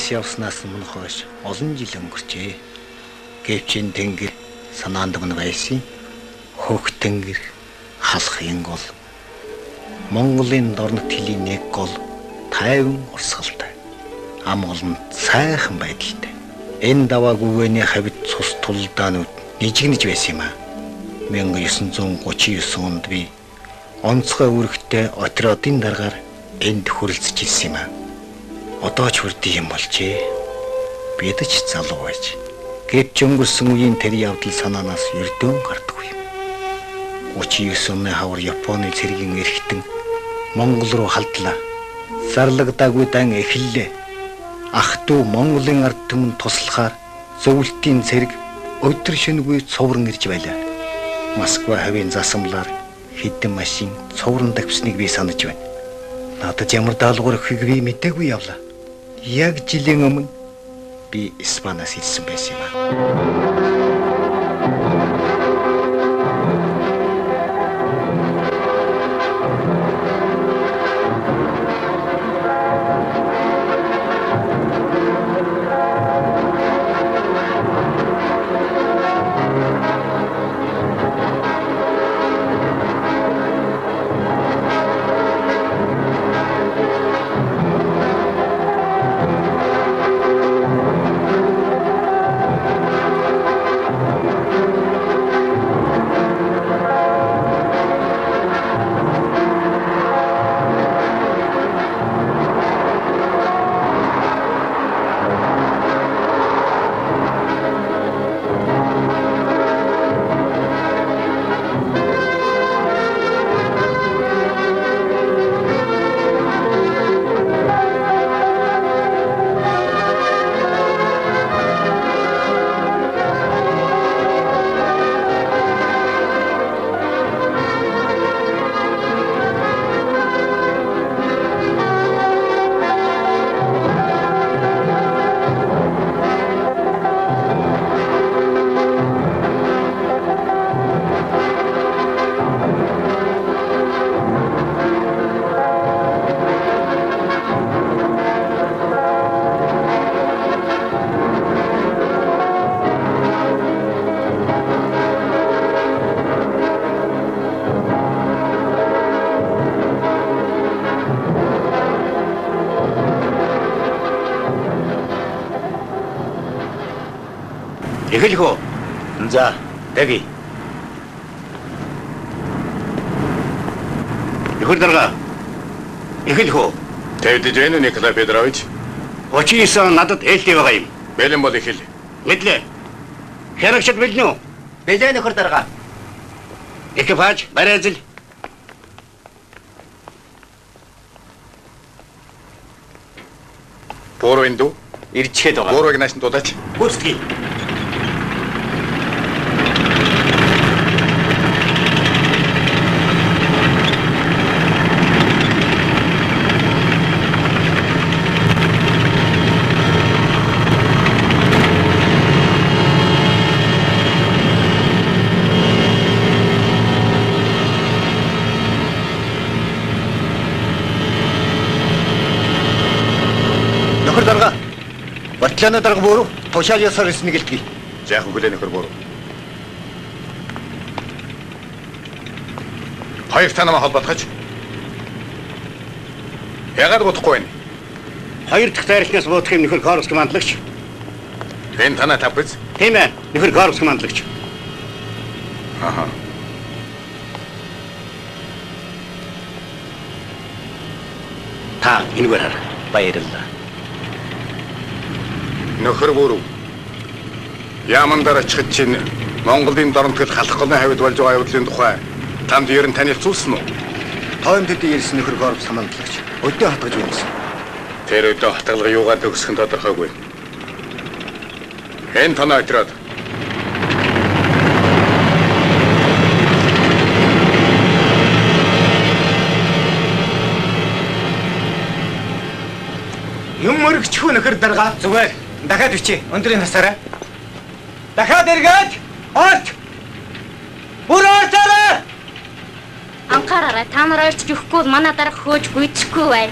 Эдгээс явснаас өмнө хойш олон жил өнгөрчээ. Гэвч энэ тэнгэр санаанд өмнө байсан хөх тэнгэр халахын гол. Монголын дорнот хөлийн нэг гол тайван урсгалтай. Ам олонд сайхан байдалтай. Энэ давааг үгээний хавьд цус тулдаанууд нижигнэж байсан юм аа. 1939 онд би онцгой үүрэгтэй отрядын даргаар энд хүрэлцэж ирсэн юм аа. Одоо ч хүрдэг юм болжээ. Бид ч залуу байж. Гэвч өнгөрсөн үеийн тэр явдал санаанаас ердөөн гардаггүй. 39 оны хавар Японы цэргийн эрхтэн Монгол руу халдлаа. Зарлагдаагүй дан эхэллээ. Ах トゥ Монголын ард түмэн туслахаар зөвлөлтийн цэрэг өдөр шөнөгүй цувран ирж байлаа. Москва хавийн засамлаар хэдэн машин цувран давсныг би санаж байна. Надад ямар даалгавар өгөхийг би мэдээгүй явлаа. Яг жилийн өмнө би Испаниас ирсэн байсан юм аа. Эхэлхөө. За, дэги. Нөхөр дарга. Эхэлхөө. Тэвдэж байна уу Николай Петрович? 39 надад ээлтэй байгаа юм. Бэлэн бол эхэл. Мэдлээ. Хэрэгшид бэлнэ үү? Бэлэн нөхөр дарга. Экипаж барайзал. Бороо энд үү? Ирчээд байгаа. Бороог наашин дуудаач. Гүйцэтгэе. Батлана дарга бороо тушаал ясаар ирсэн гэлтгий. Жаахан хүлээн нөхөр бороо. Хоёр танаа холбоотгож. Ягаад бодохгүй байна? Хоёр дахь тайралтнаас бодох юм нөхөр Коровск мандлагч. Энэ танаа тав биз? Тийм ээ, нөхөр Коровск мандлагч. Аха. Та энэгээр хар. Баярлалаа. Нөхөр бороо. Яамандар очиход чинь Монголын дорнотгол халахгүй хавьд болж байгаа явдлын тухай танд ер нь танилцуулсан уу? Тойм төдий ирсэн нөхөр Коровск мандлагч. Өдөө хатгаж байсан. Тэр өдөө хатгалга юугаар төгсөх нь тодорхойгүй. Энэ танаа отряд. Юм мөрөгчхүү нөхөр дарга. Зүгээр. Дахиад бичээ. Өндрийн насаараа. Дахиад эргээд орч. Бүр орчаарай. Анхаараарай, та нар орч өгөхгүй бол манай дарга хөөж гүйцэхгүй бай.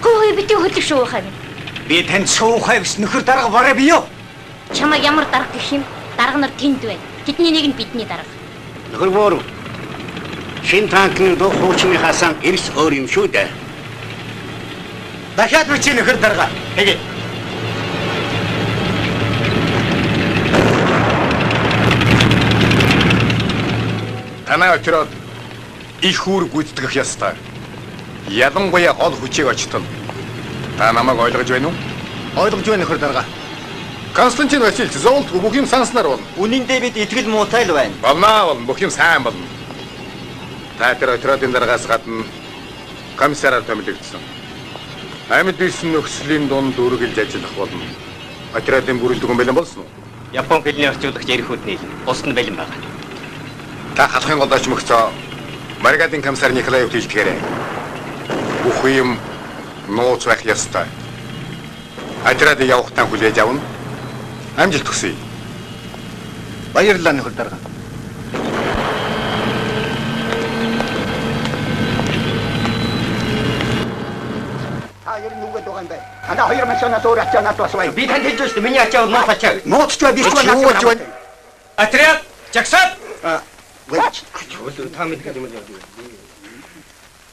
Хөөе битүү хөдлөх шүү хань. Би танд шуухай биш нөхөр дарга бараа бие юу? Чамайг ямар дарга гэх юм? Дарга нар тэнд байна. Тэдний нэг нь бидний дарга. Нөхөр бөөрөв. Шин танкны дох хуучны хасан эрс өөр юм шүү дээ. Дахиад бичи нөхөр дарга. Тэгээ. Танай отроод их үүрэг гүйцэтгэх ёстой. Ялангуяа гол хүчийг очтол. Та намайг ойлгож байна уу? Ойлгож байна нөхөр дарга. Константин Васильевич зовлтгүй бүх юм санснаар болно. Үнэндээ бид итгэл муутай л байна. Болно, бүх юм сайн болно. Та тэр отродын даргаас гадна комиссараар томилогдсон. Амьд бисэн нөхцөлийн дунд үргэлж ажиллах болно. Отродын бүрэлдэхүүн бэлэн болсон уу? Япон хэлний орчуулагч Эрихүүд нийл. Бусд нь бэлэн байна. Та халахын голдооч мөгцөө Маргадын комиссар Николаевд хэлдгээрэй. Бүх юм нууц байх ёстой. Отродыг явахтаа хүлээж авна. Амжилт хүсье. Баярлалаа нөхөр дарга. Та ер нь үгээд байгаа юм байна. Анда 2 машинаас өөр ачаа надад бас байна. Би танд хэлж байна шүү дээ. Миний ачаа нууц ачаа. Нууцч бай биш байна. Юу болж байна? Отряд жагсаад Вэч.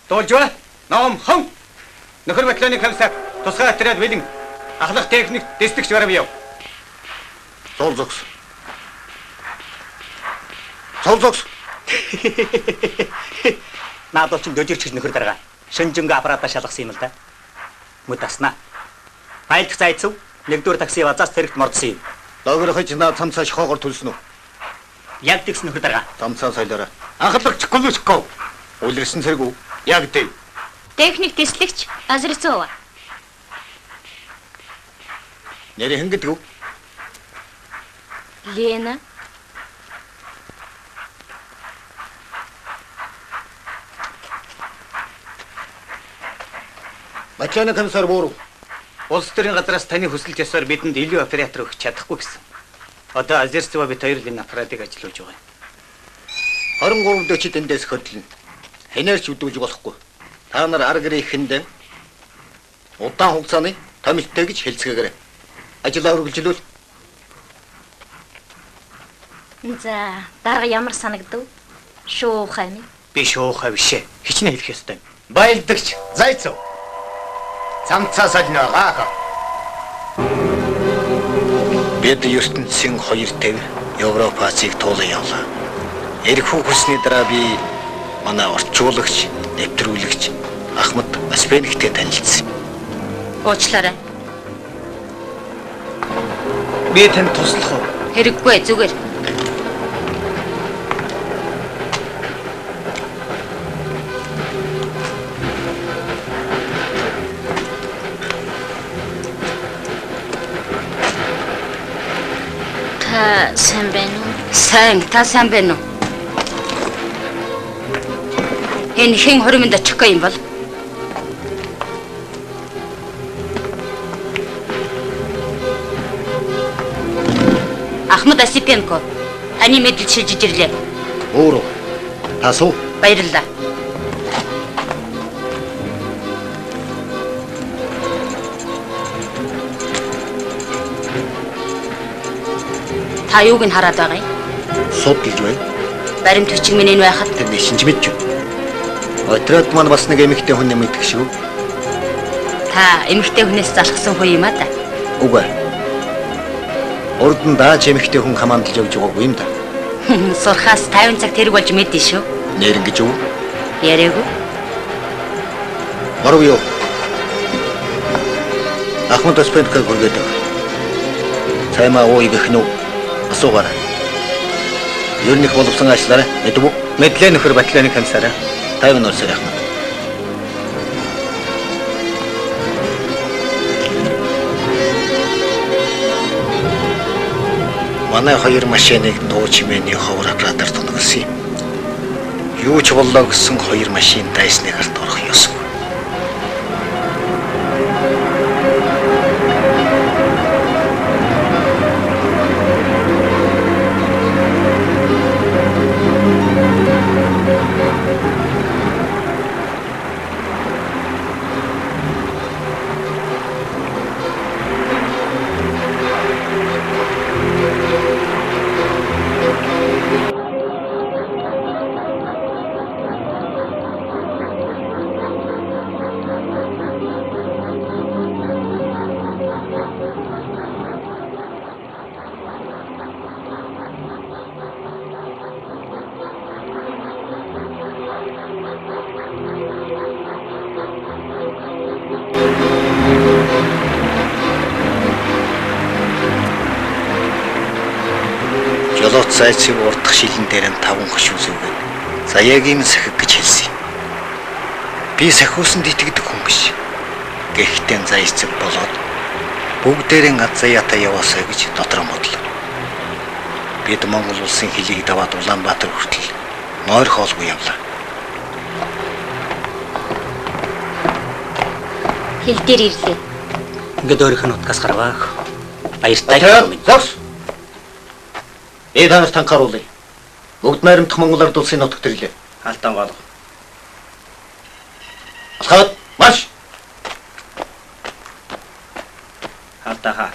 дуулж бай. Ном хон. Нөхөр батальоны комиссар тусгай отряд бэлэн ахлах техник дэстэгч бараа бие. Цол зогс. Цол зогс. Надад ч дөжирч нөхөр дарга. Шинжинг аппаратаа шалгасан юм л да. Мөд таснаа. Айлт зайцв. Нэгдүгээр такси базаас тэрэгт мордсон юм. Догрохож наа цамцаа шохоогоор төлсөн үү? Яг тэгс нөхөр дарга. Цамцаа сойлоорой. Анхлагчгүй л шохоо. Үлэрсэн цэрэг үү? Яг дээ. Техник дэслэгч Азрицова. Нэр хэн гэдэг үү? Лена. Батальоны комиссар Бөөрөв. Улс төрийн газраас таны хүсэлт ёсоор бидэнд илүү оператор өгч чадахгүй гэсэн. Одоо Азерцова бит хоёр л энэ аппаратыг ажиллуулж байгаа юм. 23 дөчид эндээс хөдлөн. Хэнээрч үдүүлж болохгүй. Та нар арга ихэнд удаан хугацааны томилттой гэж хэлцгээгээрэй. Ажлаа үргэлжлүүл. За, дарга ямар санагдав? Шуухай минь. Би шуухай бишээ. Хичнээн хэлэх ёстой юм. Баялдагч Зайцов. Цамцаа солиноогоо. Бид ертөнцийн 250 Европ Азийг туулан явлаа. Эрхүү хүсний дараа би манай орчуулагч, нэвтрүүлэгч Ахмад Аспенигтэй танилцсан. Уучлаарай. Би танд туслах уу? Хэрэггүй зүгээр. Та сайн байна уу? Сайн, та сайн байна уу? Энэ хэн хуримд очих юм бол? Ахмад Осипенко. Таны мэдээлэл шилжиж ирлээ. Өөрөө тасуу Баярлалаа. Та юуг нь хараад байгаа юм? судалж байна. Баримт хүчин минь энэ байхад Тэр нэг шинж мэдж байна. Отряд маань бас нэг эмэгтэй хүн нэмэгдэх шүү. та эмэгтэй хүнээс залхсан хүн юм а да. Үгүй. Урд нь дааж эмэгтэй хүн хамаандалж явж байгаагүй юм да. Сурхаас 50 цаг тэрэг болж мэдэн шүү. Нэр ингэж юу? Яриаггүй. Баруун юу? Ахмад Аспенко гүргээд. Цаймаа уу игэх нү? Асуугаарай. Ер нь их боловсон ажиллаарай. Мэдв үү? Мэдлээ нөхөр батальоны комиссараа. 50 норсоо Ахмад. Манай хоёр машиныг дуу чимээний ховор аппаратаар тунагсан юм. Юу ч боллоо гэсэн хоёр машин дайсны гарт орох ёсгүй. Жолооч зайцыг урдах шилэн дээр нь 5 хөш үзүүгээд заяагийн сахиг гэж хэлсэн. Би сахиусанд итгэдэг хүн биш. Гэхдээ зайцэг болоод бүгдээрээ Азаяатаа яваасаа гэж дотроо бодлоо. Бид Монгол улсын хилийг даваад Улаанбаатар хүртэл нойр хоолгүй явлаа. Хил дээр ирлээ. Ингээд өөрийнх нь утгаас гаргаах. Баяртай. Зогс. Танаас танхааруулъя. Бүгд найрамдах Монгол ард улсын нутагт ирлээ. Хаалтан гол. Алхаад марш. Хаалтаа.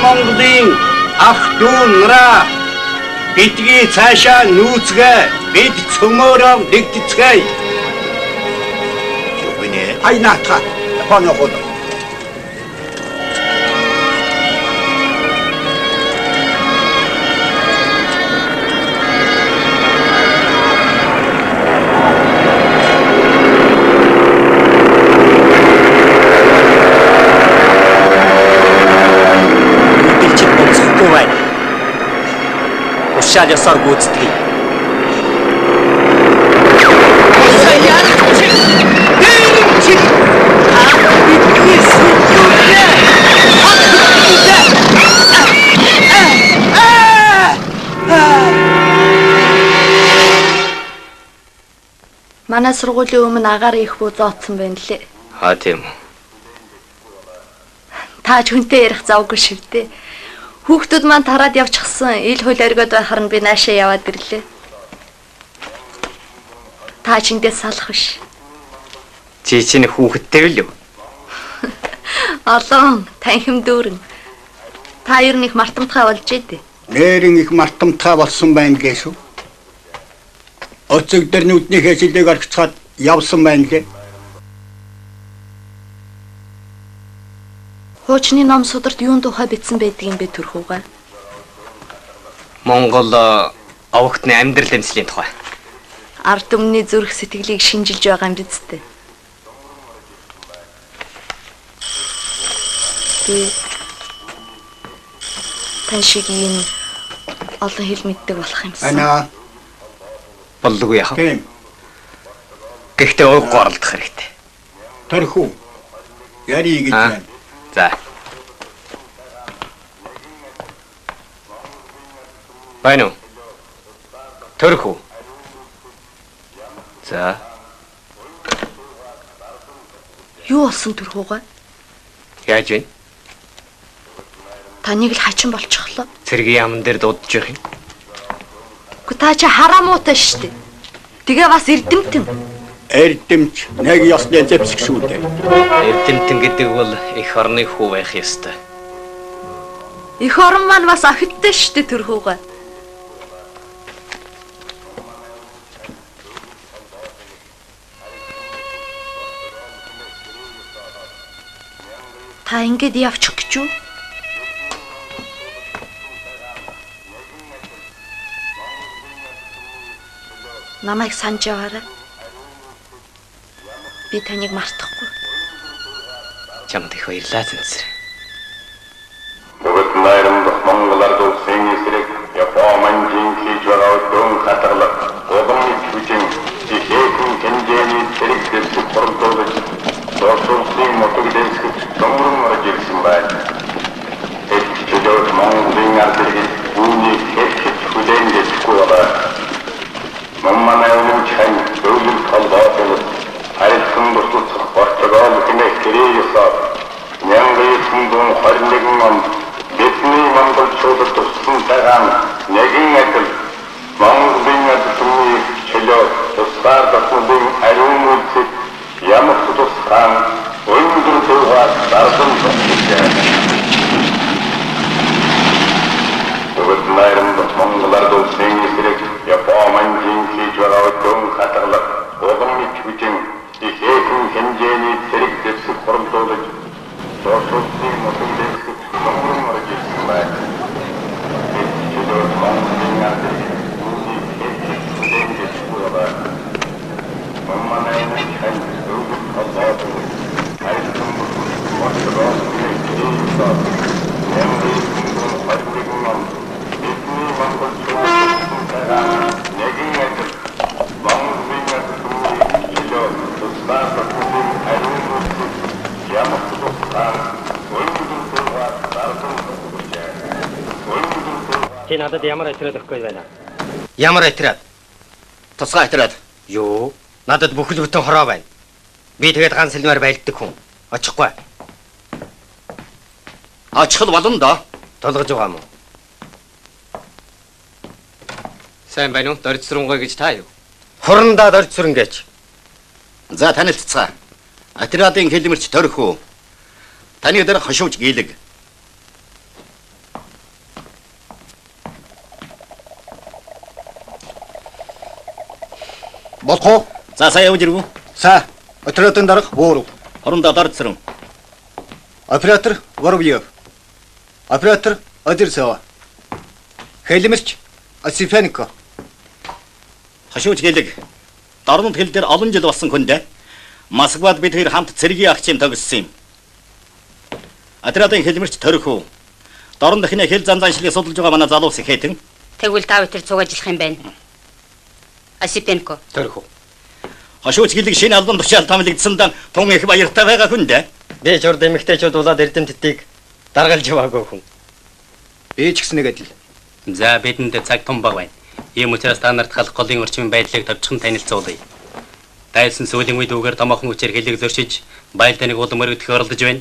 Монголын ах дүү нараа бидгээ цаашаа нүүцгээ бид цөмөөрөө нэгдэцгээе. Юуне? Айнаата паногод. Ушаал ёсоор гүйцэтгэе. Манай сургуулийн өмнө агаар их бүү зооцсон байна лээ. Хаа тийм үү. Та ч хүнтэй ярих завгүй шивдээ. Хүүхдүүд маань тараад явчихсан. Ил хөл оргиод байхаар нь би наашаа яваад ирлээ. Та ч эндээс салах биш. Чи чинь хүүхэдтэй л юу? Олон танхим дүүрэн. Та ер нь их мартамтгай болж идэв. Нэрэн их мартамтгай болсон байна гэсэн. Оцог дээр нүднийхээ шилдэг аргацгаад явсан байна лээ. Хуучны ном сударт юун тухай бичсэн байдгийг бэ төрхүүгээ? Монгол овогтны амьдрал эмчлийн тухай. Ард түмний зүрх сэтгэлийг шинжилж байгаа юм биз дээ. Би тань шиг ийм олон хэл мэддэг болох юмсан. Ана Боллогүй яах вэ? тийм Гэхдээ уг оролдох хэрэгтэй. төрхүү. Яри гэж байна. За. Байна уу? Төрхүү. За. Юу болсон төрхүүгээ? Яаж вэ? Таныг л хачин болчихлоо. Цэргийн яамн дээр дуудаж явах юм. Гэхдээ та чи харамуутай штэ. Тэгээ бас эрдэмтэн. Эрдэмч нэг ёсны зэвсэг шүү дээ. Эрдэмтэн гэдэг бол их орны хүү байх ёстой. Эх орон маань бас охидтой штэ төрхүүгээ. Та ингэж явчих гэж юу? Намайг санаж яваарай. Би таныг мартахгүй. Чамд их баярлалаа зэнсэр. Бүгд найрамдах Монгол ард улсын эсрэг Япон манжин хийж байгаа дөөн хатгалах улам хүчин жишээхэн хэмжээний 1921 онд бидний монголчуудад туссан цагаан нэгэн адил Монголын адилтны чөлөө тусгаар дохлын ариун үйлсийг ямар ч тусгаан өндөр төвөөр дарсан болчихжээ. Тэгвэл найрамд Монголд улсын эсрэг Японын хийж байгаа үдэн хатгалах уламжлалт хүчин ихээхэн хэмжээний зэрэг дэвсэг хурамдуулж Тосолтын мөдөмдөс номрон маргилсан байна. Эцгээр Монголын адил үүнийг хэлж байгаа. Мамманайны хэн зөвхөн хазаад хайрсан моторос хийсэн. Ямгийн хатгын бидний монголчууд байгаа нэгэн адил Монголын адил илүү тусгаар батлын ариун үйлсийг ямар ч тусгаар өндөр төвөөр дарсан болчихжээ. Чи надад ямар отряд өгөхгүй байна? Ямар отряд? Тусгай отряд. Юу? Надад бүхэл бүтэн хороо байна. Би тэгээд ганц сэлмээр байлддаг хүн. Очихгүй. Очих л болно доо. Толгож байгаа юм уу? Сайн байна уу? Дорцсронгой гэж та юу? Хурандаа дорцсрон гэж. За танилццгаа. Отрядын хэлмэрч Төрхүү. Таны дээр хошууч гээлэг. Болох. За сая явж иргүү. За, отрядын дарга Бууров. Орондоо дорцсрон. Оператор Воробьев. Оператор Одерцова. Хэлмэрч Осифенко. Хошууч гээлэг. Дорнод хэл дээр олон жил болсон хүн дээ. Москвад бид хоёр хамт цэргийн агчийн тогссон юм. Отрядын хэлмэрч Төрхүү. Дорн дахины хэл занзаншлыг судалж байгаа манай залуус ихэтэн. Тэгвэл та бүхэн цугажлах юм байна. Осипенко. Төрхөө. Хошууч гээлэг шинэ албан тушаал томилогдсондоо тун их баяртай байгаа хүн дээ. Би ч урд эмэгтэйчүүд улаад эрдэмтдийг даргалж яваагүй хүн. Би ч гэсэн нэг адил. За бидэнд цаг том баг байна. Ийм учраас та нарт халах голын орчмын байдлыг товчхон танилцуулъя. Дайсан сүүлийн үед үгээр томоохон хүчээр хэлийг зөрчиж, байлдааныг улам өргөдөх оролдож байна.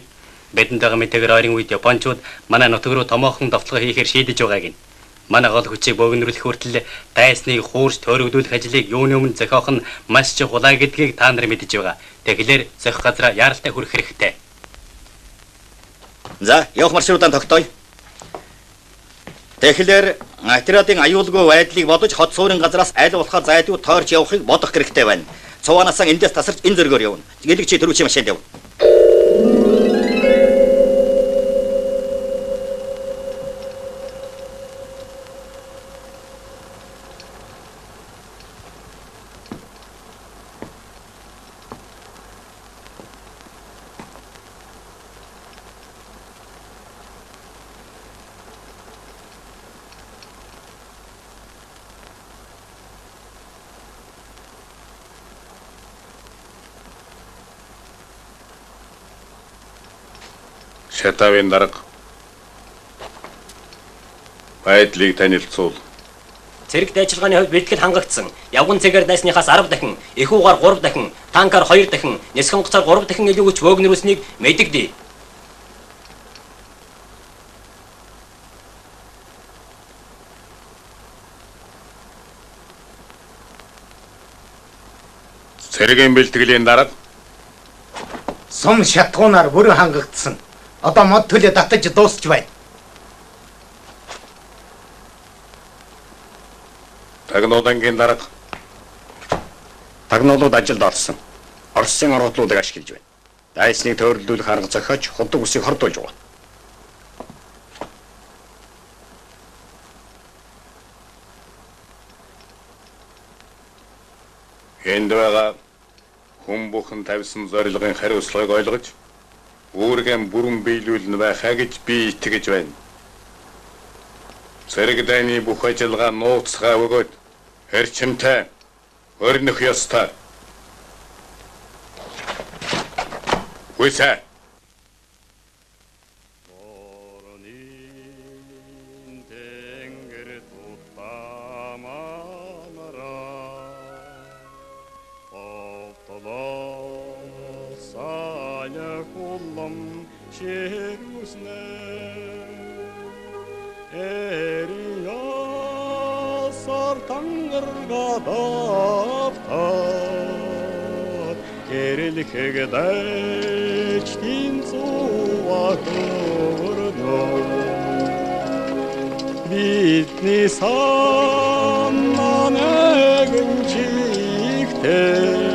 Бидэнд байгаа мэдээгээр ойрын үед Япончууд манай нутаг руу томоохон давталгаа хийхээр шийдэж байгааг нь. Манай гол хүчийг богинруулах хүртэл дайсныг хуурж төрөгдүүлэх ажлыг юуны өмнө зохиох нь маш чухал гэдгийг та нар мэдэж байгаа. Тэгэхээр зохих газраа яаралтай хүрэх хэрэгтэй. За, явах маршрутаа тогтооё. Тэгэхээр отрядын аюулгүй байдлыг бодож хот суурин газраас аль болохоор зайдуу тойрч явахыг бодох хэрэгтэй байна. Цуванасаа эндээс тасарч энэ зөргөөр явна. Гэлэг чи төрүүчийн машинд яв. Шатавын дарга байдлыг танилцуул. Цэрэг дайчилгааны хувьд бэлтгэл хангагдсан. Явган цэгээр дайсныхаас 10 дахин, их угаар 3 дахин, танкаар 2 дахин, нисэх онгоцоор 3 дахин илүү хүч бөөгнөрүүлсэнийг мэдэгдээ. Цэрэгийн бэлтгэлийн дарга Сум шатгуунаар бүрэн хангагдсан. Одоо мод төлөө татаж дуусч байна. Тагнуудангийн дарга Тагнуулууд ажилд орсон. Оросын оргодлуудыг ашиглаж байна. Дайсныг тойрлуулах арга зохиож худаг усыг хордуулж байгаа. энд байгаа хүн бүхэн тавьсан зорилгын хариуцлагыг ойлгож өөргөө бүрэн биелүүлнэ байхаа гэж би итгэж байна. Цэрэг дайны бүх ажиллагаа нууцгаа өгөөд эрчимтэй өрнөх ёстой. Хүсэ. Аля хуллам шэрүснэ Эриасар тангаргадавтар Гэрэлхэгэдэж тинцуахорно Бидний санаанэгэн чихтэй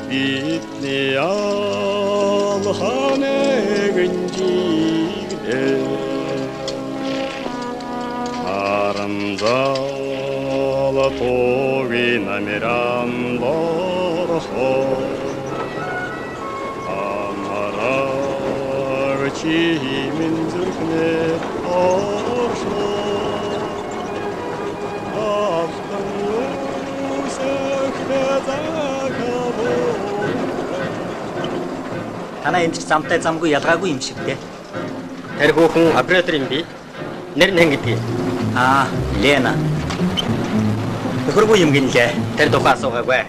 Бидний алханэгэн чихтэй Харамзал тоги намеран лорхо Амараг чимэн зүрхнэ Танаа энд ч замтай замгүй ялгаагүй юм шиг дээ. Тэр хүүхэн оператор юм би. Нэр нь хэн гэдгийг. Лена. Нөхөргүй юм гинлээ. Тэр тухай асуугаагүй.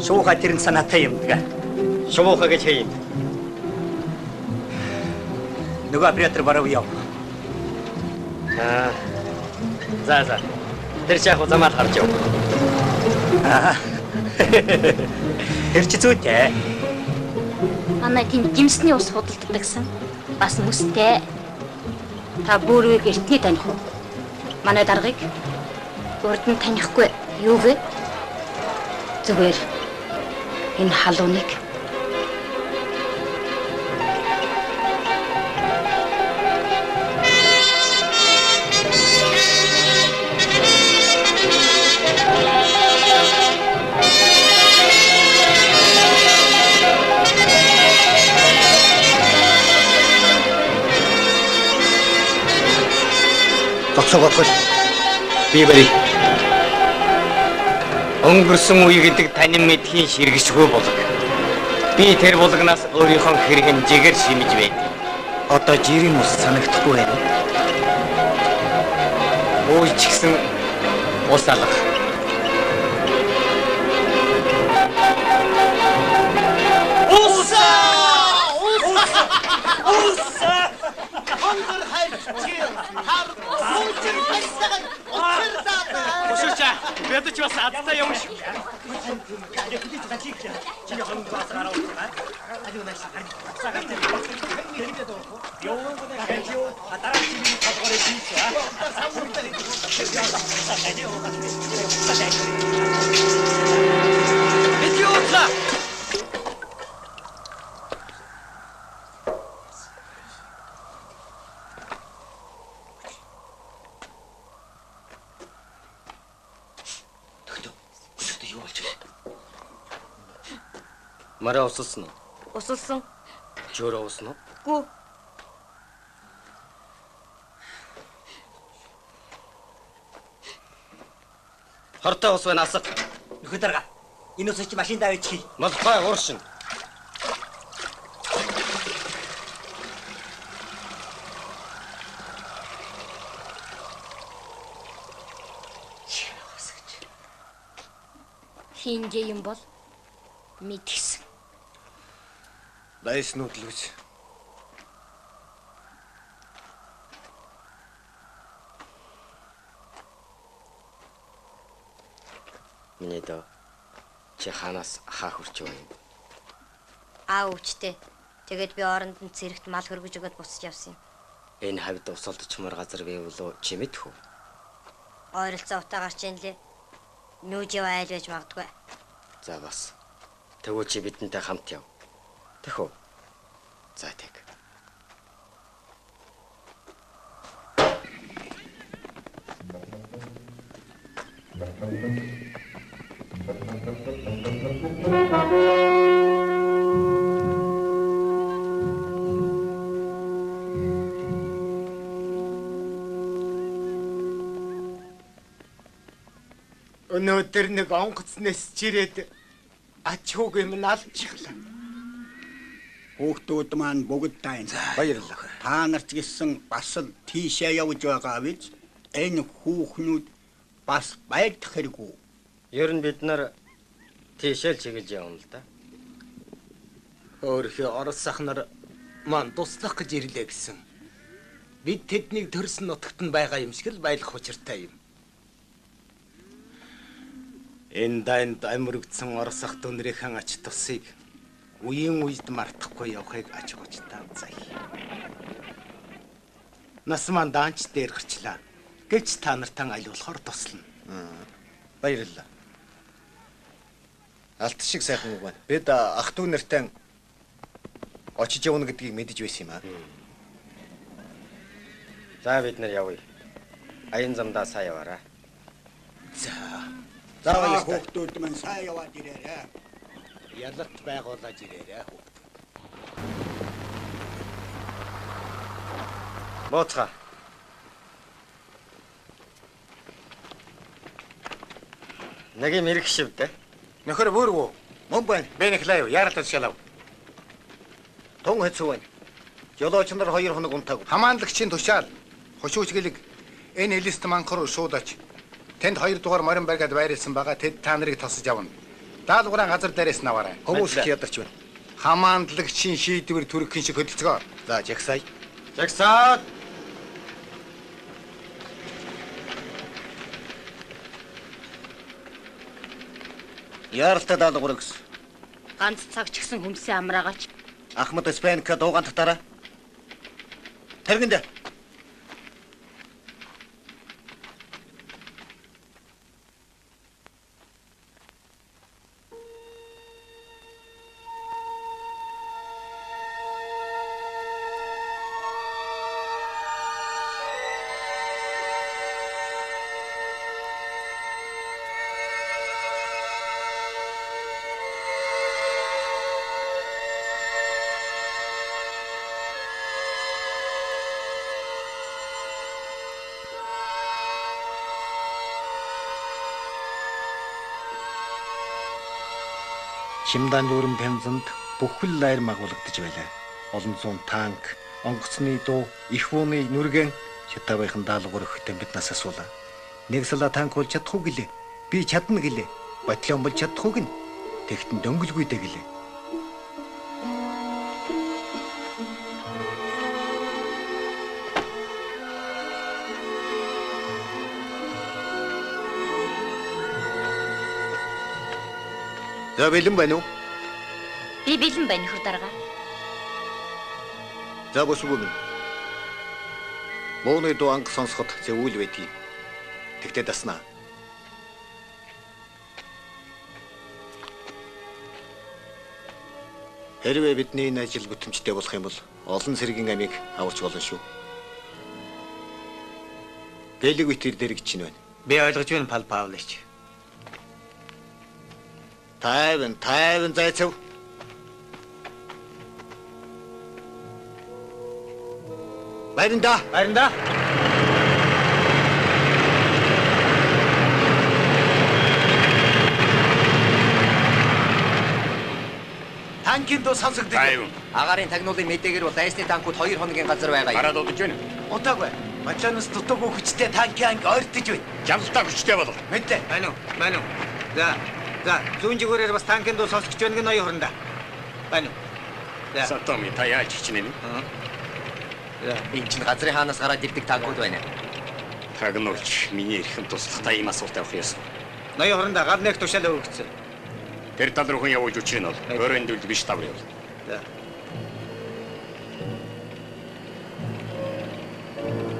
Шууха тэрэн санаатай юм даа. Шууха гэж хэв. Нөгөө оператор барав яв. За. Тэр чаах замаар харж яв. Тэр чи зүйтэй. Манай тийм жимсний ус худалддаг гэсэн. Бас мөстэй. Та бүрвэг эртний таних уу? Манай даргыг урд нь танихгүй юу вэ? Зүгээр энэ халууныг Цогцогохгүй. Би барь. Өнгөрсөн үе гэдэг тань мэдхийн ширгэшгүй болог. Би тэр болгоноос өөрийнхөө хэрхэн жигээр шимэж байд. Одоо жирийн ус санагдахгүй байна. Ууй ч гэсэн ус алга. Бэдэж бас адтай юм шиг. Мараа усалсан уу? Усалсан. Жөөрөө усна уу? Гүү. Хортой ус байна асах. Нөхөр дарга. Энэ усыг чи машин давж хий. Малхай ууршин. хинжээ юм бол мэдгсэн. Дайснууд л үз. Миний доо чи ханаас хаа хүрч байна? Өвчтэй. Тэгээд би оронд нь цэрэгт мал хөргөж өгöd буцаж явсан юм. Энэ хавьд усалдчмар газар байвал чи мэдэх үү? Ойролцоо утаа гарч ийн лээ. Нүүж яв айл байж магадгүй. За бас. Тэгвэл чи бидэнтэй хамт яв. Тэх үү? За тэг. Өнөөдөр нэг онгоцнээс чирээд ач хүүг юм алчихлаа. Хүүхдүүд маань бүгд тань. Баярлалаа. Та нарт гисэн бас л тийшээ явж байгаа биз? Энэ хүүхнүүд бас байлдах хэрэггүй. Ер нь бид нар тийшэл чиглэж явна л да. Өөрхий орос сахнаар маань туслах гэж ирлээ гэсэн. Бид тэднийг төрсөн нутагт нь байгаа юм шиг л байлах учиртай юм. Энэ дайнд амьрагдсан орос ах дүнрийнхэн ач тусыг үеийн үед мартахгүй явахыг аж ахуйчтай зай. Нас маань даанч дээр гарчлаа. Гэвч та нартан аль болохоор туслана. Баярлалаа. Алт шиг сайхан үг байна. Бид ах дүү нартай очиж явна гэдгийг мэдэж байсан юм аа. За бид нар явъя. Аян замдаа сайн яваарай. За За хүүхдүүд маань сайн яваад ирээрээ. Ялалт байгуулаж ирээрээ хүүхд. Бооцгаа. Нэг юм ирэх шивдэ. Нөхөр бүргүү. Мөн байна. Бэнэхлээ юу? Яаралтай шалав. Тун хэцүү байна. Жолооч нар 2 хоног унтаагүй. Хамаалагчийн тушаал. Хушууч гэлэг энэ элист манхар шуудаач. Тэнд 2 дугаар морин баригад байрлсан байгаа. Тэд та нарыг тосож авна. Даалгавраа газар дээрээс наваарай. Хүмүүс их ядарч байна. Хамаанлагчийн шийдвэр төрөх шиг хөдөлцгөө. За жагсаая. Жагсаад. Яаралтай даалгавар гэсэн. Ганц цаг ч гэсэн хүмсээ амраагач. Ахмад Спенка дуугаан татаараа. Тэргэндэ. Чимдан дүүрэн Пензанд бүхэл лайр магуулагдж байлаа. Олон зуун танк, онгоцны дуу, их вууны нүргэн Чатавынхан даалгавар өгөхдөө бид нас асуулаа. Нэг сала танк бол чадахгүй гэлээ. Би чадна гэлээ. Батлон бол чадахгүй гин. Тэгтэн дөнгөлгүй дэ гэлээ. За бэлэн байна уу? Би бэлэн байна нөхөр дарга. За босгүй минь. Мууны дуу анги сонсоход зөвүүл байдгийг. Тэгтээ даснаа. Хэрвээ бидний энэ ажил бүтэмжтэй болох юм бол олон цэргийн амийг аварч болно шүү. Гэлэг үтэр дээр гэж байна. Би ойлгож байна Пал Павлович. Тайван зайцав. Байранда. Танкийн дуу сонсогдож байна. Агаарын тагнуулын мэдээгээр бол дайсны танкууд 2 хоногийн газар байгаа юм. Гараад удаж байна. Удаагүй. Бачланаас дутуугүй хүчтэй танкийн анги ойртож байна. Жамстай хүчтэй болов. Мэдээ. Байна уу. За, зүүн жигүүрээр бас танкийн дуу сонсогч байна гэн ноён хуранда. Байна уу. За. Сатоми та яаж хичнээн? Энэ чинь газрын хаанаас гараад ирдэг танкууд байна. Тагнуулч миний эрхэм туслах та ийм асуулт авах ёс. Ноён хуранда гал нэг тушаал өгөгдсөн. Тэр тал руу хүн явуулж үчирэн бол өөрөө энэ дүлд биш таврын бол. За.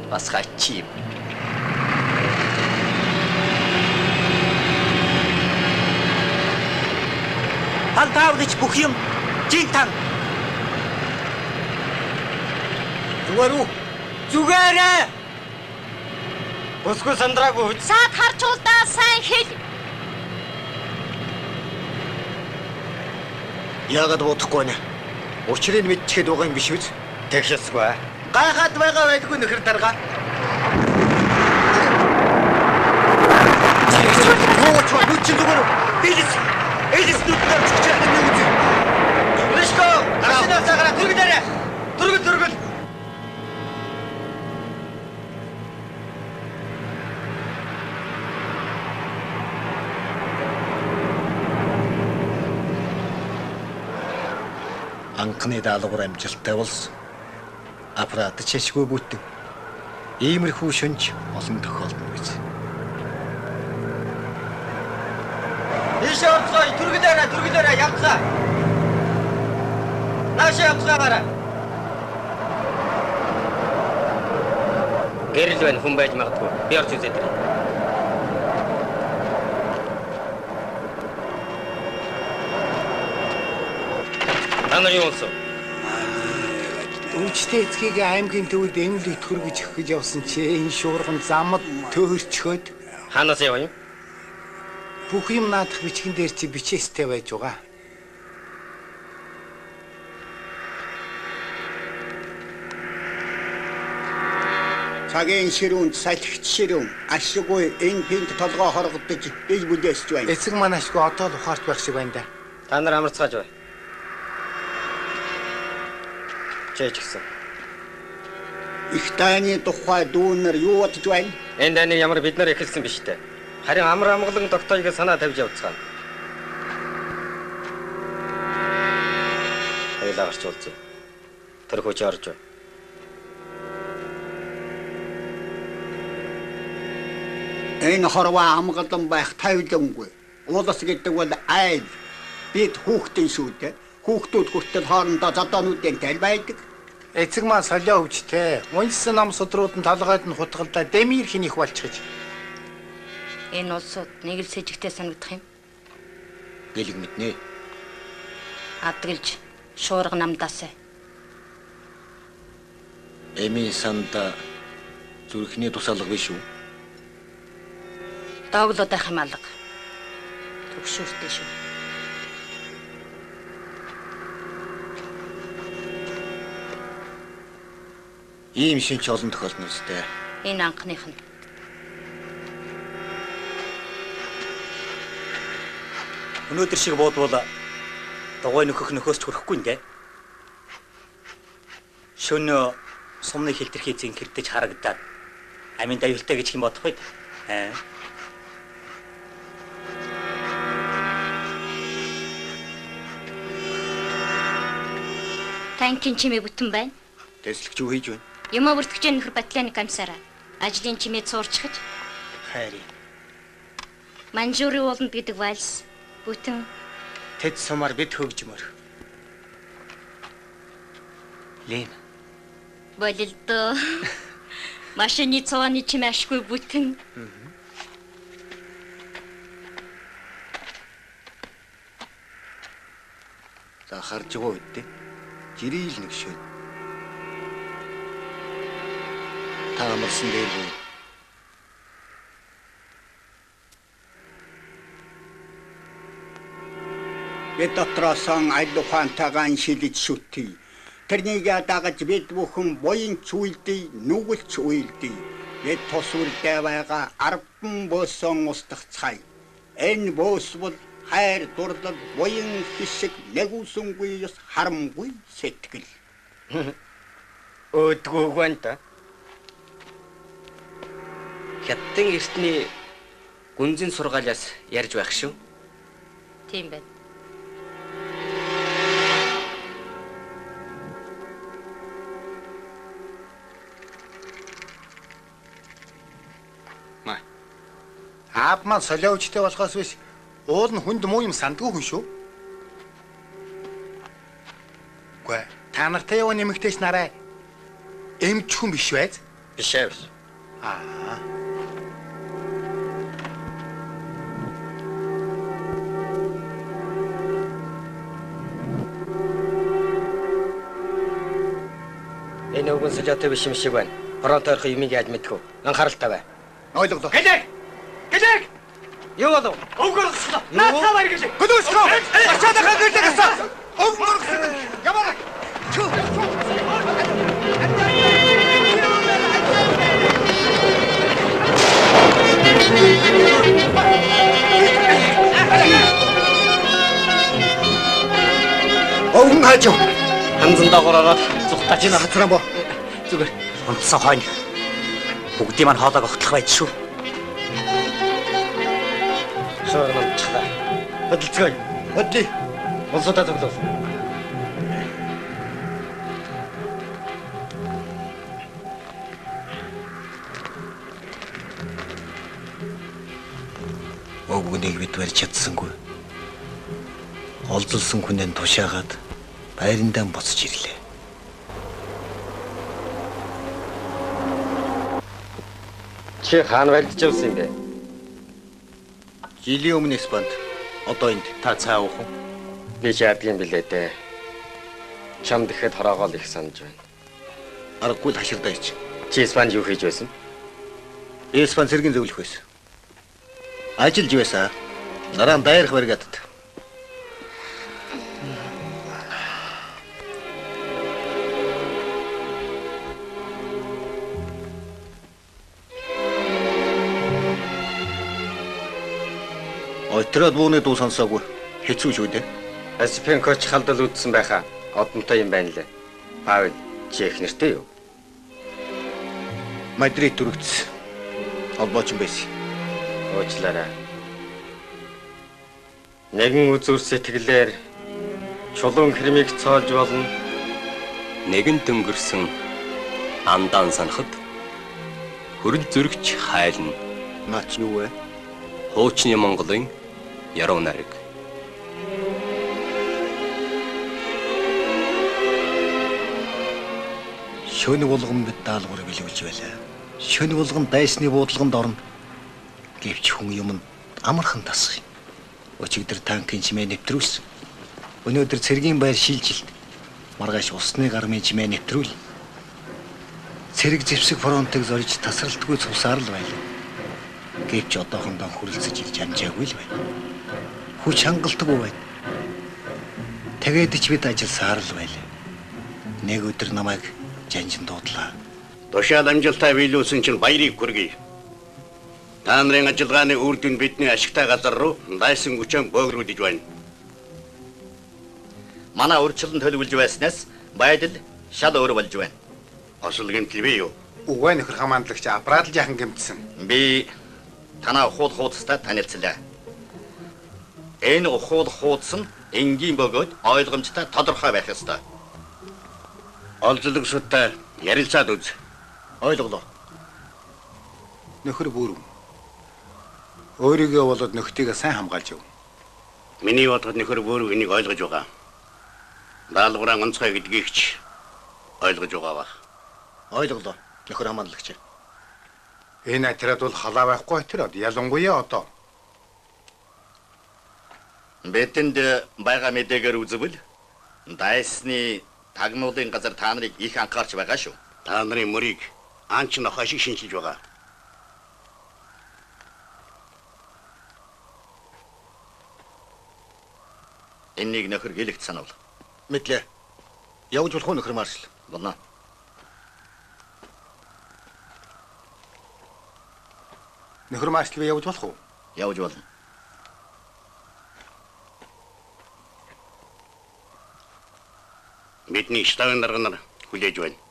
Бас хачим. Пал Павлович бүх юм жинтан. Зүгээрээ. Босгүй сандраагүй. Саад харж уулдаа сайн хэл. Яагаад бодохгүй нэ? Учрыг мэдчихэд байгаа юм биш үү? Тэгшэлсгүй. Гайхаад байгаа байдгүй нөхөр дарга. Нүчин зүгээр. Элис нүдээр чигч яах юм бэ? Ришко, машинаас гараад түргэлээрээ. Түргэл. Анхны даалгавар амжилттай болсон. Аппарат чашгүй бүтэн. Иймэрхүү шөнж олон тохиолдно биз. Ийшээ орцгоо, түргэлээрээ явцгаа. Наашаа явцгаагаараа. Гэрэл байна, хүн байж магадгүй. Би орж үзээд байна. Та нар юу болсон? Өвчтэй эцгийг аймгийн төвд эмнэлэг төргөж өгөх гэж явсан чи энэ шуурган замд төөрчхөд Хаанаас яваа юм? бүх юм наадах бичгэн дээр чи бичээстэй байж байгаа. Цагийн ширүүнд салхич ширүүн ашиггүй энэ пинт толгой хоргодож бий бүдээсч байна. Эцэг маань ашгүй одоо л ухаарч байх шиг байна да. Та нар амарцгааж бай. Чэж гисэн. Их таны тухай дүүнэр юу бодож байна? Энэ дайныг ямар бид нар эхэлсэн биш үү? Харин амар амгалан тогтоёг санаа тавьж явцгаана. Хоёулаа гарч уулзъя. Тэр хүч орж бай. Энэ хорвоо амгалан байх тавилангүй. Уулас гэдэг бол айл. Бид хүүхдийн шүү дээ. Хүүхдүүд хүртэл хоорондоо зодоонуудын тал байдаг. Эцэг маань солио өвчтэй. Уншсан ном судрууд нь толгойд нь хутгалдаа дэмир хинийх болчихж. Энэ улсууд нэг л сэжигтэй санагдах юм. Гэлэг мэднэ. Адгэлж шуурга намдаасаа. Эми санда зүрхний тусаалга биш үү? Дооглоод байх юм алга. Төгшөөртэй шүү. Ийм шинж олон тохиолдно үстэй. Энэ анхных нь. Өнөөдөр шиг буудвал дугуй нөхөх нөхөөс ч хүрэхгүй нэ. Шөнө сумны хилтерхий зинхэрдэж харагдаад амин даюултай гэж хэм бодох үед. Танкин чимээ бүтэн байна. Тэслэгч юу хийж байна? Юмаа бүртгэж нөхөр батланы комиссараа ажлын чимээ цуурчхаж хайр. Манжури ууланд гэдэг вальс бүтэн Тэд сумаар бид хөгжмөр. Лин. болилдоо. Машины цааны чимээ ашгүй бүтэн. За харж байгаа үедээ жирийл нэг шүүд. Та амарсан дээргүй. Бид дотроос аль ухаантайгаан шилж шүтээ. Тэрнийг дагаж бид бүхэн буянч үйлдэй, нүгэлч үйлдэй. Бид тус үрдээ байгаа 10 бөөсөн устгах цай. Энэ бөөс бол хайр дурлал буян хишиг нэгүсэнгүй ёс харамгүй сэтгэл. Өөдгөө гэн та. Хятадын эртний гүнзэн сургаалаас ярьж байх шүү. Тийм байна. Аав маань солио өвчтэй болохоос биш уул нь хүнд муу юм сандгүй хүн шүү. Гүй та нартай яваа нэмэгтэйч нараа эмч хүн биш байз? Биш ээ биш. Энэ үгэн солиотой биш юм шиг байна. Фронт орох юмыг яаж мэдэх вэ? Анхааралтай бай. Ойлголоо. Гэлэг! Юу болов? Өвгөр гисна. Наатаа баяр гэлэг. Хөдөөсгөө. Ачаад хаа гэлэг гисэн. Өвгөр гисэн. Ямар? Өвгөн хааж юу? Ханзандаа гороод зүхтаач Энэ хацраа бо. зүгээр. Унтсан хойно. Бүгдийн маань хоолойг огтлох байж шүү. Шуурманчаа. Хөдөлцгөө. Хөдлий. Улсуудаа зөвлөө. хүнийг бид барьж чадсангүй. Олзолсон хүнээ тушаагаад байрандаа буцаж ирлээ. Чи хаана барьж явсан юм бэ? Жилийн өмнө Испанд. Одоо энд Та цаа уух уу? Би ч яадаг юм билээ дээ. Чам дахиад хороогоол их санаж байна. аргагүй л хаширдаа ич. Чи Испанд юу хийж байсан? Испанд сэргийн зөвлөх байсан. Ажиллаж байсан. Дараа нь дайрах баригадад. Ойтроод бууны дуу сонсоогүй. Хэцүү шүү дээ. Аспенкоч халдал үүдсэн байхаа. Одонтой юм байна лээ. Павел, чи их нэртэй юу? Мадрид төрөгдсөн. Холбооч юм байсан. Уучлаарай. Нэгэн үзүр сэтгэлээр чулуун хэрмийг цоолж болно. Нэгэн дөнгөрсөн андаан санахад хөрөл зүргч хайлна. Наач юу вэ? Хуучны Монголын яруу найраг. Шөнө булган бид даалгавар билүүлж байлаа. Шөнө булган дайсны буудлаганд орно. Гэвч хүн юмд амархан тасах юм. Өчигдөр танкын чимээ нэвтрүүлсэн. Өнөөдөр цэргийн байр шилжилт. Маргааш усны гармын чимээ нэвтрүүл. Цэрэг зэвсэг фронтыг зорж тасралтгүй цусаар л байлаа. Гэвч одоохондоо хүрэлцэж илж амжаагүй л байна. Хүч хангалтгүй байна. Тэгээд ч бид ажилласаар л байлаа. Нэг өдөр намайг жанжин дуудлаа. Тушаал амжилтаа биелүүлсэн чинь баярыг хүргэе. Та нарын ажиллагааны үр дүн бидний ашигтай газар руу дайсан хүчээр бөөгрүүлж байна. Манай урьдчилан төлөвлөж байснаас байдал шал өөр болж байна. Осол гэмтэл юу? Үгүй нөхөр хамаалагч аппарат л яхан гэмтсэн. Би танаа хуудастай танилцлаа. Энэ хуудас нь энгийн бөгөөд ойлгомжтой тодорхой байх ёстой. Олзлогсуудтай ярилцаад үз. Ойлголоо. Нөхөр бүрв. Өөрийгөө болоод нөхдийгээ сайн хамгаалж яв. Миний бодоход нөхөр бүрв энийг ойлгож байгаа. Даалгавраа онцгой гэдгийг ч ойлгож байгаа ба. Ойлголоо. Нөхөр хамаалагч. Энэ атраад бол халаа байхгүй атраад. Ялангуяа одоо. Бидэнд байгаа мэдээгээр үзвэл дайсны тагнуулын газар та нарыг их анхаарч байгаа шүү. Та нарын мөрийг анч нохоо шиг шинжилж байгаа. Энийг нөхөр гэлэгт санавал. Мэдлээ. Явж болох уу нөхөр маршал? Болно. Нөхөр маршал би явж болох уу? Явж болно. Бидний штабын дарганаар хүлээж байна.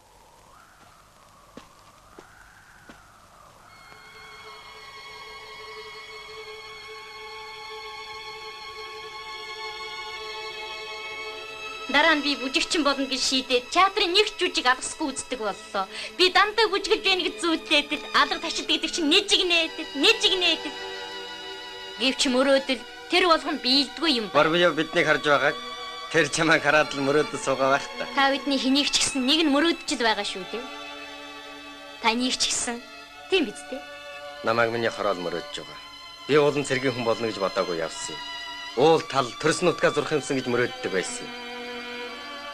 Дараа нь би бүжигчин болно гэж шийдээд театрын нэг жүжиг алгасгүй үздэг боллоо. Би дандаа бүжиглж байна гэж зүйтлээд л алга ташилт гэдэг чинь нэжигнээд. Гэвч мөрөөдөл тэр болгоно биелдгүй юм. Борбио биднийг харж байгааг тэр чамайг хараад л мөрөөдөд суугаа байх та. Та бидний хэнийг ч гэсэн нэг нь мөрөөдөж л байгаа шүү дээ. Таныг ч гэсэн тийм биз дээ. Намайг миний хороол мөрөөдөж байгаа. Би уулын цэргийн хүн болно гэж бодоагүй явсан юм. Уул тал төрс нутгаа зурх юмсан гэж мөрөөддөг байсан юм.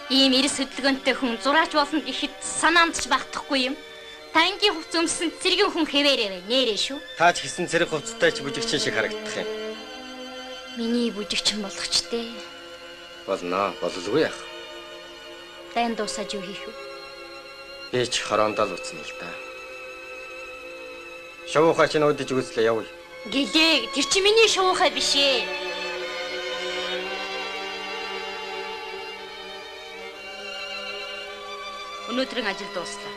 Ийм эрс хөдөлгөөнтэй хүн зураач болно гэхэд санаанд ч багтахгүй юм. Тангийн хувц өмсөн цэргийн хүн хэвээрээ бай нэрээ шүү. Та ч гэсэн цэрэг хувцтай ч бүжигчин шиг харагдах юм. Миний бүжигчин болох ч дээ. Болно, бололгүй яах. Дан дуусаж юу хийх вэ? Би ч хороондоо л уцна л да. Шавуухай ч нүүдэж үзлээ явъя. Гэлээ, тэр чи миний шавуухай биш ээ. Өнөөдрийн ажил дууслаа.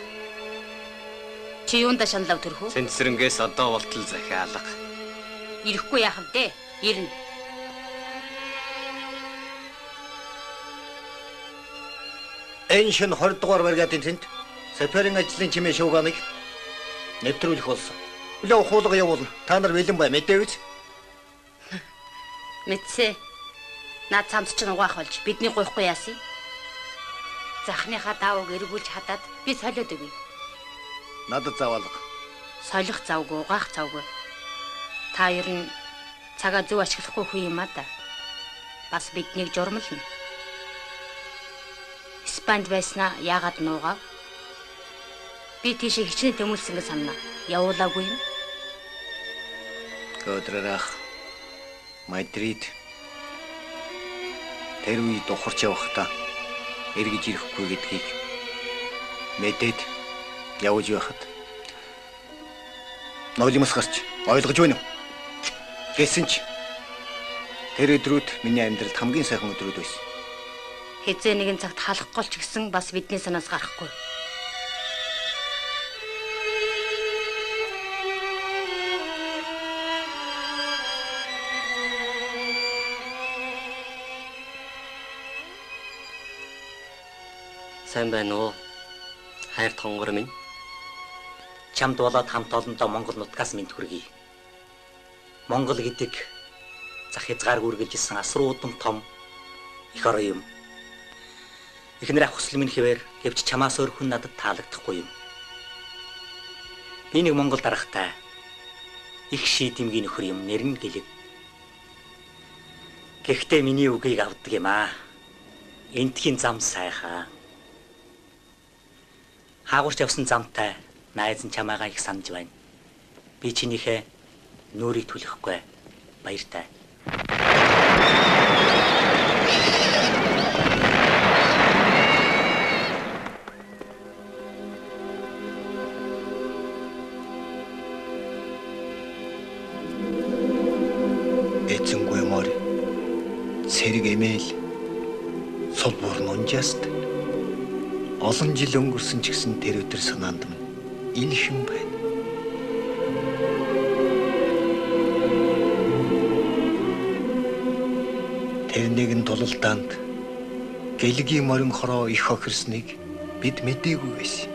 Чи юунда шаналав төрхөө? Сэнцрэнгээс одоо болтол захиалга. Ирэхгүй яах вэ? Ирнэ. Энэ шин 20 дугаар бригадын тэнд саперын ажлын чимээ шууганыг нэвтрүүлэх болсон. Өглөө хуулга явуулна. Та нар бэлэн бай мэдээ үз. Мэдсэ. Наад цамд чинь угаах болж бидний гуйхгүй яасан. Захныхаа даавыг эргүүлж хадаад би солиод өгье. Надад заавалга. Солих завгүй, угаах завгүй. Та ер нь цагаа зөв ашиглахгүй хүн юм а да. Бас биднийг журмална. Испанд байснаа яагаад нуугав? Би тийшээ хичнээн төмөлсөн гэж санана. Явуулаагүй юм. Өдрөөх Мадрид тэр үед ухарч явахдаа эргэж ирэхгүй гэдгийг мэдээд явж байхад ноолимос гарч ойлгож байна уу? Гэсэн ч тэр өдрүүд миний амьдралд хамгийн сайхан өдрүүд байсан. Хизээ нэгэн цагт халахгүй ч гэсэн бас бидний санаас гарахгүй. Сайн байна уу? Хайр тонгор минь. Чамд болоод хамт олондоо Монгол нутгаас мэд хүргэе. Монгол гэдэг зах хязгаар үргэлжилсэн асруудам том их орон юм. Эхнэр ах хүсэл минь хэвээр гэвч чамаас өөр хүн надад таалагдахгүй юм. Би нэг Монгол даргатай их шийдэмгийн нөхөр юм, нэр нь Гэлэг. Гэхдээ миний үгийг авдаг юм аа. Энтхийн зам сайхаа. Хаагурч явсан замтай найз нь чамаагаа их санаж байна. Би чинийхээ нүрийг түлхэхгүй. Баяртай. Эцэнгүй мөр цэрэг эмээл сул бүр нунжааст олон жил өнгөрсөн ч гэсэн тэр өдөр санаанд минь илхэн байна. Тэр нэгэн тулалдаанд Гэлгийн морин хороо их охирсныг бид мэдээгүй байсан.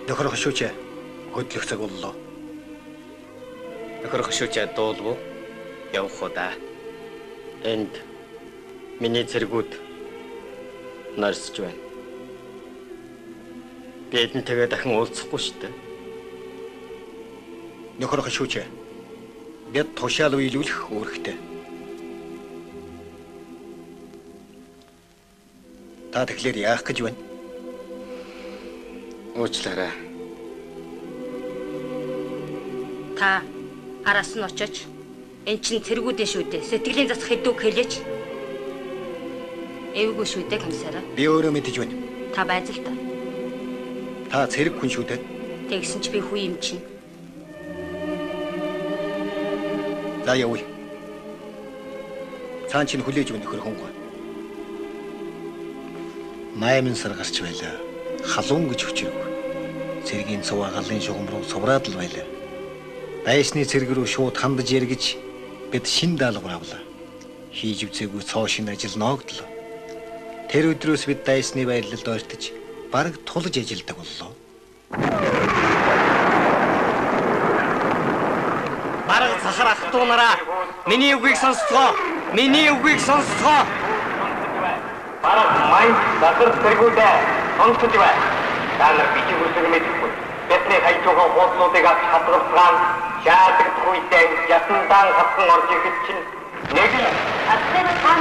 Нөхөр хөшөөч хөдлөх цаг боллоо. Нөхөр хөшөөч дуулав уу? Явах уу да. Энд миний цэргүүд нарсж байна. Бид тэгээ дахин уулзахгүй шүү дээ. Нөхөр хөшөөч бид тушаал үйлүүлэх үүрэгтэй. Та тэгэхээр яах гэж байна? Уучлаарай. Та араас нь очиж эн чин цэргүүдэн шүү дээ. Сэтгэлийн засах хэдүүг хэлээч. Эвгүй шүү дээ комиссараа. Би өөрөө мэдэж байна. Та байзал та. Та цэрэг хүн шүү дээ. Тэгсэн ч би хүү юм чинь. За явъя. Цаан чинь хүлээж өгнө нөхөр хүнгүй. 8 сар гарч байлаа. Халуун гэж хүчрэг. Цэргийн цуваа галын шугам руу сувраад л байлаа. Байсны цэрэг рүү шууд хандаж яргэж бид шин даалгавар авлаа. Хийж үзээгүй цоо шин ажил ноогдлоо. Тэр өдрөөс бид дайсны байрлалд ойртож бараг тулж ажилдаг боллоо. Бараг сахар ах トゥ нараа миний үгийг сонсцгоо. Миний үгийг сонсцгоо. Бараг майн сахар цэргүүдээ сонсож байна. Та нар бичиг үсэг мэдгүй. Бидний хайчуугаа хоослуудыг авч хадгалсан шаадаг үедээ ясандан хатсан орж ирэхэд чинь нэг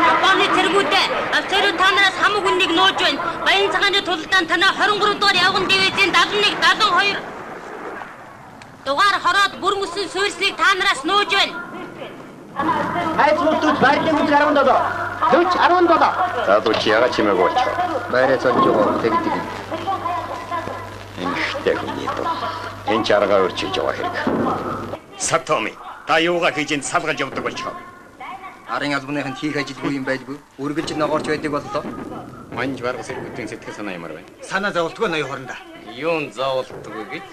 Апаны цэргүүдээ авцэрүү танараас хамаг хүнийг нууж байна. Баян цагааны тулдаан танаа 23 дугаар явган дивизийн 71 72 дугаар хороод бүр мөсөн суурьслыг танараас нууж байна. Хайц мөтөд байрлал 17. 17. За дуу чи яга чимээг болчих. Байраа цолж байгаа тэгдэг. Эмхтэй хүний дуу. Энэ ч аргаа өрчиж байгаа хэрэг. Сатоми, та юугаа хийж энд салгаж явдаг болчихоо. Арын албаныхын хийх ажилгүй юм байлгүй. Үргэлж ногоорч байдаг боллоо. Манж барга сэргүүдийн сэтгэл санаа ямар байна? Санаа зовлтгүй ноён хоорондоо. Юун заавалдгүй гэж.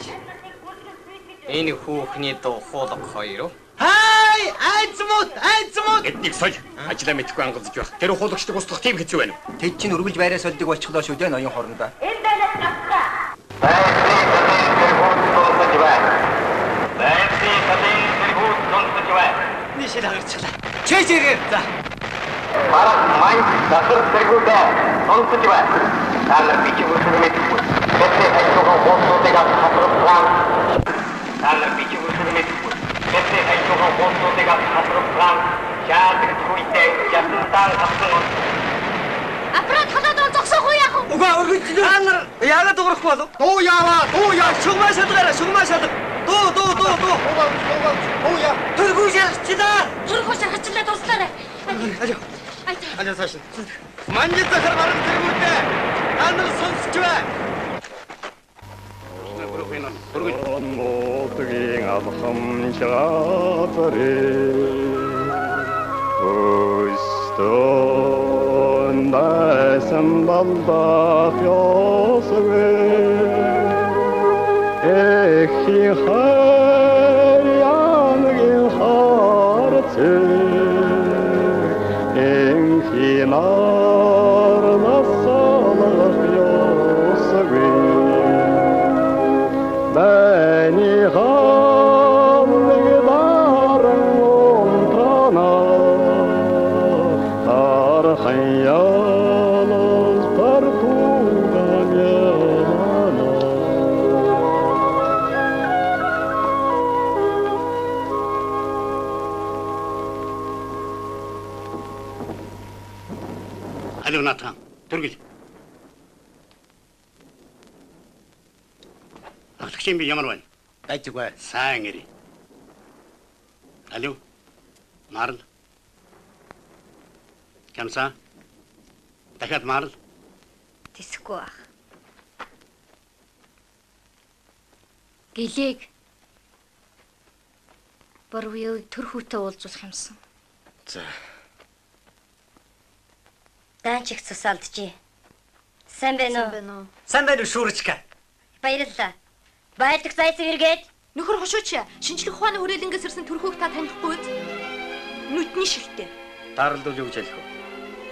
Энэ хүүхний дуу хоолой хоёр. Хай! Айц мод. Эднийг соль. Ажлаа мэдэхгүй ангалж байх. Тэр ухуулагчдыг устгах тийм хэцүү байна. Тэд чинь үргэлж байраа сольдог болчихлоо шүү дээ ноён хоорондоо. Энэ дайлах гацгаа. Байцны тэргүүт сонсож байна. Нийшэл хагарчлаа. Чэжээрээ. За. Бараг мань засар тэргүүтээ сонсож байна. Таалар бичиг үсэг мэдгүй. Тэтэй хайцуугаа хоолсуудыг хасралсан. Таалар бичиг үсэг мэдгүй. Тэтэй хайцуугаа хоолсуудыг хасралсан. Жаадаг хүйтээ ясантаа хасан. Апрат халаад зогсоох уу яах вэ? Угаа өргөж таанар яагаад дуурахгүй болов? Дуу яа. Шугмаа шалдаг. Дуу. Яа. Тэргүү шаргачлаа. Дуслаарай. Аль цааш. Манжи захар баран тэргүүтэй. Таанар сонсч бай. Мотгийн алхам чаатарэ Өстөн дайсан балдах ёсвэ Эхи хайяныгын харцэ Энхи нарласалах ёсвэ Бэни хамлыг даран умтрана Архаялас партуганяна Алуу Натхан. Түргэл. Агтчин би ямар байна? Гайжгүй. Сайн ири. Алуу. Марл. Камса. Дахиад марл. Тэсэхгүй байх. Гэлэг Борвио төр хүүтэй уулзуулах юмсан. За. Даанч их цусаалджээ. Сайн байна уу? Сайн байна уу шүүрчка? Баярлалаа. Байлдах зайсан эргээд Нөхөр хошууч шинжлэх ухааны хүрээлэнгээс ирсэн төрхөөг та танихгүй үү? Нүдний шилтэй. Таарлуул юу гэж хэлэх вэ?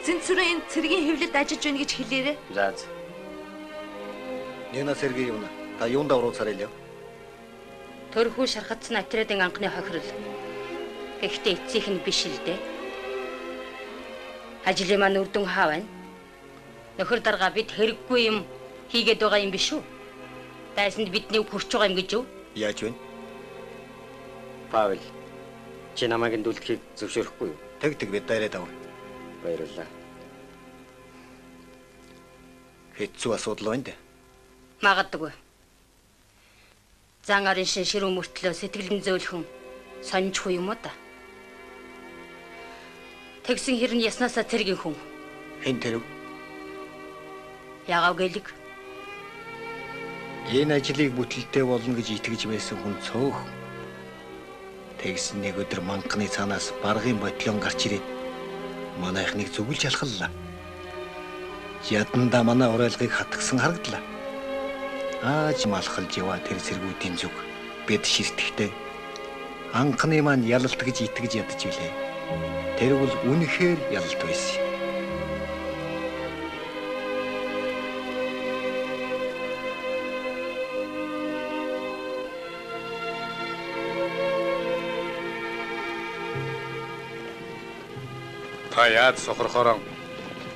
Цэнцүрийн цэргийн хэвлэлд ажиллаж байна гэж хэлээрэ. За. Нэна Сергей юуна. Та юунд оруулсаар илээ? төрхүү шархацсан Атирадын анхны хохирол. Гэхдээ эцсийнх нь биш л дээ. Ажлын маань үрдэн хаа байна. Нөхөр дарга бид хэрэггүй юм хийгээд байгаа юм биш үү? Дайсанд бидний хүрч байгаа юм гэж юу? Яаж вэ? Павел, чи намайг эндүүлэхийг зөвшөөрөхгүй юу? Тэг бид дайраад ав. Баярлалаа. Хэцүү асуудал байна дээ. Магадгүй. Зан арын ширүү мөртлөө сэтгэлэн зөөлхөн сонжхгүй юм уу да? Тэгсэн хэрн яснасаа цэргийн хүн. Хэн тэрв? Ягав гэлэг. Энэ ажлыг бүтэлтэй болно гэж итгэж байсан хүн цөөх. Тэгсэн нэг өдөр манганы цаанаас баргын ботлон гарч ирээд манайхныг зүгэлж алхаллаа. Яданда манай урайлгыг хатгсан харагдлаа. Ааж малхалж яваа тэр сэргүүдийн зүг бид ширтгэхдээ анхны маань ялалт гэж итгэж ядж билээ. Тэр бол үнэхээр ялалт байсан. Та яаж сохорхорон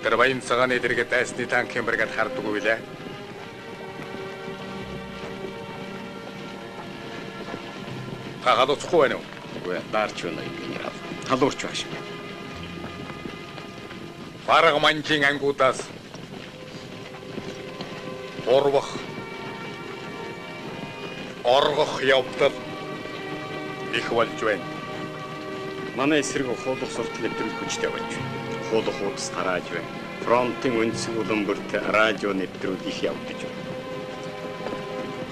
тэр баян цагааны дэргэд дайсны танкын бригад хардггүй лээ. Та гадууцхгүй байна уу? Үгүй даарч байна генерал. Талуурч байна шүү. Бараг манжийн ангуудаас урвах оргох явдал их болж байна. Манай эсрэг хуулах суртал нэвтрүүлэх хүчтэй болж байна. Хуулах хуудас тарааж байна. Фронтын үндсэн уламбарт радио нэвтрүүлэх явагдаж байна.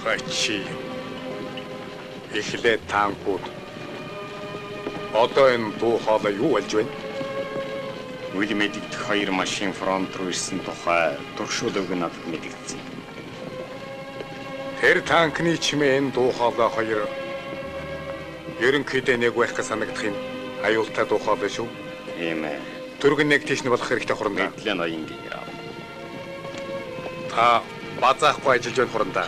Хачи. Эхлээд танкууд. Одоо энэ дуу хоолой юу болж байна? Үйл мэдэгдэх хоёр машин фронт руу ирсэн тухай туршуулгыг надад мэдэгдсэн. Тэр танкны чимээ энэ дуу хоолой хоёр Ерөнхийдөө нэг байх гэж санагдах юм. Аюултай дуухай биш үү? Тийм ээ. Түргэн нэг тийш нь болох хэрэгтэй хурандаа. Мэдлэн оюун генерал. Та базаахгүй ажиллаж байна хурандаа.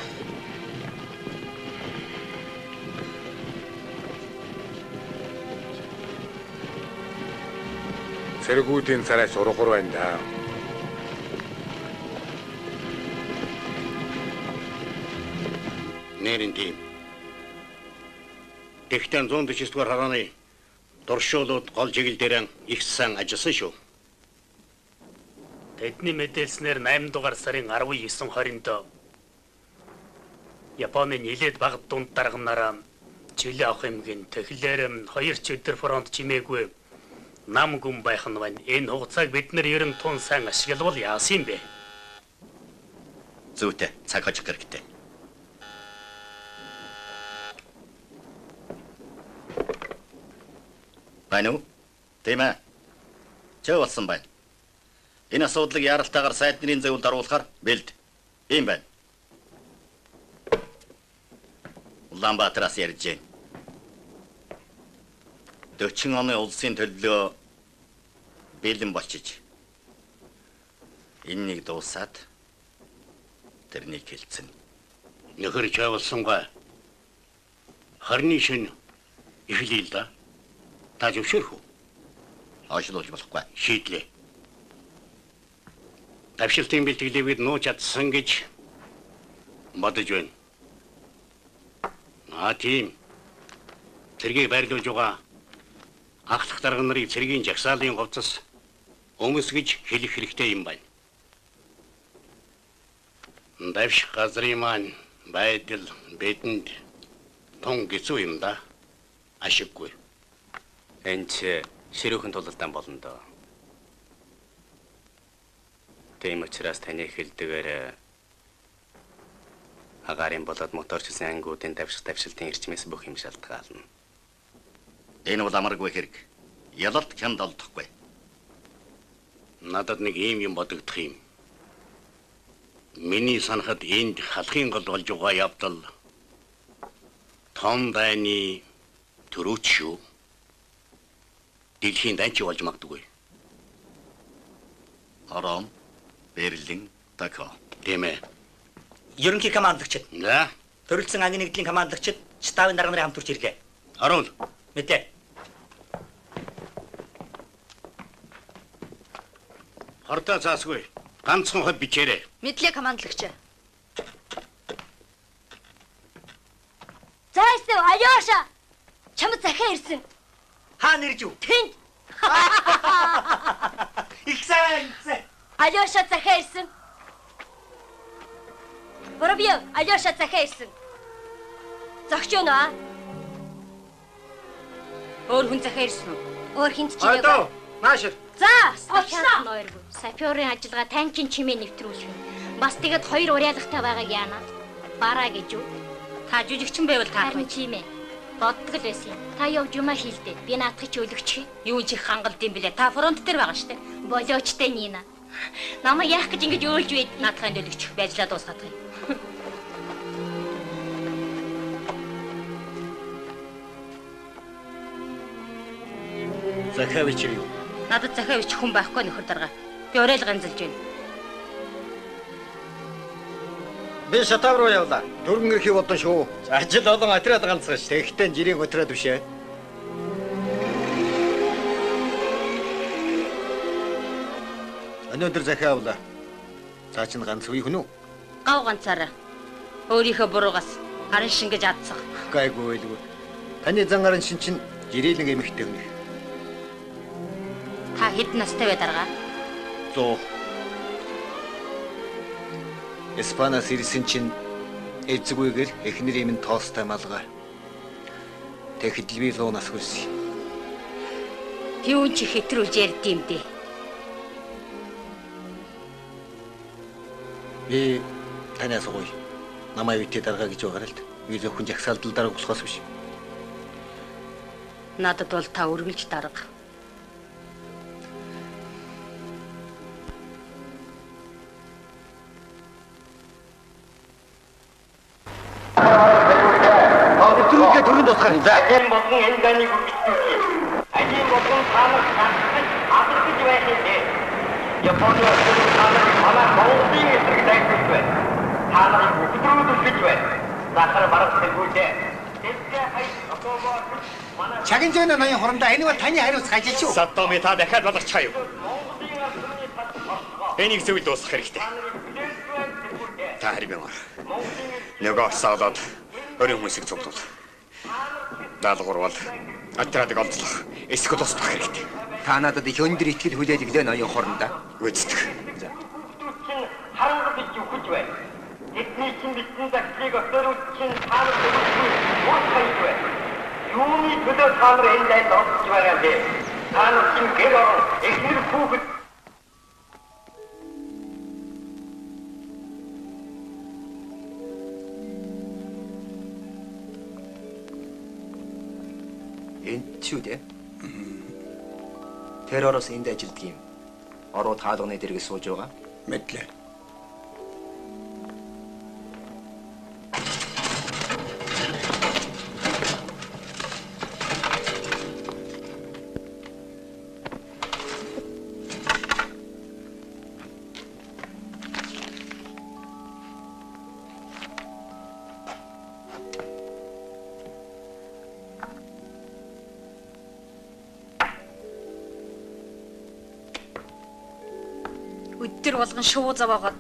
Цэргүүдийн царай сургуур байна да. Нэрэн тийм. Тэгтэн 149 дугаар харааны дуршуулууд гол чиглэлээр их сайн ажилласан шүү. Тэдний мэдээлснээр 8 дугаар сарын 19-20-нд Японы нилээд багт дунд дарганараа жилийн авах юмгийн тэхлээр 2 ч өдөр фронт чимээгүй нам гүн байх нь байна. Энэ хугацааг бид нар ерөн тун сайн ашиглавал яасан юм бэ? Зүйтэй цаг хожих хэрэгтэй. Байна уу? Тийм ээ. Чөө болсон байна. Энэ асуудлыг яаралтайгаар сайд нарын зөвлөлд оруулахаар бэлд. Ийм байна. Улаанбаатараас ярьж байна. 40 оны улсын төлөө бэлэн болчиж. Энэнийг дуусаад тэрнийг хэлцэн. Нөхөр чавлсангаа. Харны шин эхлэе л да. Та зөвшөөрөх үү? Хойшлуулж болохгүй. Шийдлээ. Тавшилтын бэлтгэлийг нууж чадсан гэж бодож байна. Тийм. Цэргийг байрлуулж байгаа ахлах дарга нарыг цэргийн жагсаалын говцос өмсгөж хэлэх хэрэгтэй юм байна. Давш газрын маань байдал бидэнд тун гэцүү юм да. Ашиггүй. Энд ширүүхэн тулалдаан болно доо. Тийм учраас таны хэлдгээр агарын болоод моторчилсан ангиудын давшилтын эрчмээс бүх юм шалтгаална. Энэ бол амаргүй хэрэг. Ялалт чанд олдохгүй. Надад нэг юм бодогдох юм. Миний санахад энд халахын гол болж байгаа явдал том дайны төрөөч шүү. Дэлхийн данч болж магадгүй. Ором, Берлин, Токио. Тийм ээ. Ерөнхий командлагчид. За. Төрөлцсөн ангийн нэгдлийн командлагчид штабын дарга нарын хамт урьж ирлээ. Оруул. Мэдээ. Хортоо заасгүй. Ганцхан хот бичээрэй. Мэдлээ командлагч. Зайсав, Алёша. Чамд захиа ирсэн. Хаана ирж юу? Тэнд. Ихсэн. Алёша захиа ирсэн. Воробьев, Алёша захиа ирсэн. Зогч юу нөө? Өөр хүн захиа ирсэн үү? Өөр хинт ч яг. Хойдоо, наашир. За, очлоо. Ноёргүй. Сапиорын ажиллагаа танкийн чимээ нэвтрүүлэх. Бас тэгэд 2 уриалгатай байгааг яана. Бараа гэж юу? Та жүжигчин байвал таах юм чимээ. Боддог л байсан юм. Та явж юмаа хийлдэ. Би наадах чи өлөгч. Юу чих хангалд юм блэ? Та фронт дээр байгаа штэ. Болоочтой Нина. Намайг яах гэж ингэж өөлж байд. Наадахын өлөгч байжлаа дуусгаад юм. Захавич юу? Надад захиавч хүн байхгүй нөхөр дарга. Би уриалга амжилж байна. Би шатав руу явлаа. Дөрвөн эрхий бодсон шүү. Ажил олон отряд ганцхан ш. Тэгэхдээ жирийн отряд бишээ. Өнөөдөр захиа авлаа. Цаа чин ганц үе хүн үү? Гав ганцаараа. Өөрийнхөө буруугаас харин шингэж адсах. Гайгүй байлгүй. Таны зангарын шин чин жирийн эмэгтэй хүн. Та хэд настай бай дарга? 100. Испанаас ирсэн чинь эзэгүйгээр эхнэр юм тоостой малгай. Тэгэхэд би 100 нас хүрсэн. Юу ч хэтрүүлж ярьд юм дээ. Би танаас гоё. Намайг үтээ дарга гэж байгаа л д. Би зөвхөн жагсаалдал дарга болохоос биш. Надад бол та үргэлж дарга. дөрөв дуусгаар. За. Ажим болон энэ даныг үргэлжлүүлье. Ажим болон та нар хатгаж алгаж байх юм. Японы улсаар манай Монголын эсрэг дайгуулж байна. Та нарыг өдрөөд гэж байна. Захар барах хэрэггүй. Чагинжэна ноён хорондоо энэ бол таны хариуц ажил шүү. Саттоми та дахиад болгочихъя. Энийг зөв дуусгах хэрэгтэй. Та харин нөгөө саалаад өрийн хүмүүсийг цуглуул. Даалгавар бол Атрадыг олдлох, эсгэл устгах хэрэгтэй. Та надад их өндөр итгэл хүлээж өглөө ноён хорондоо. Үздэг. Харангуй гэж өгч байна. Эдний чинь бичсэн загтлыг өтөрүүд чинь таанар өгөхгүй уурхай байна. Юуны төлөө таанар энэ дайд орж байгаа юм бэ? Таанар чинь гэр орон эхнэр хүүхэд Энд шүү дээ. Терророос энд ажилддаг юм. Ороод хаалганы дэргэд сууж байгаа. Мэдлээ. Өдөр болгон шувуу заваагаад.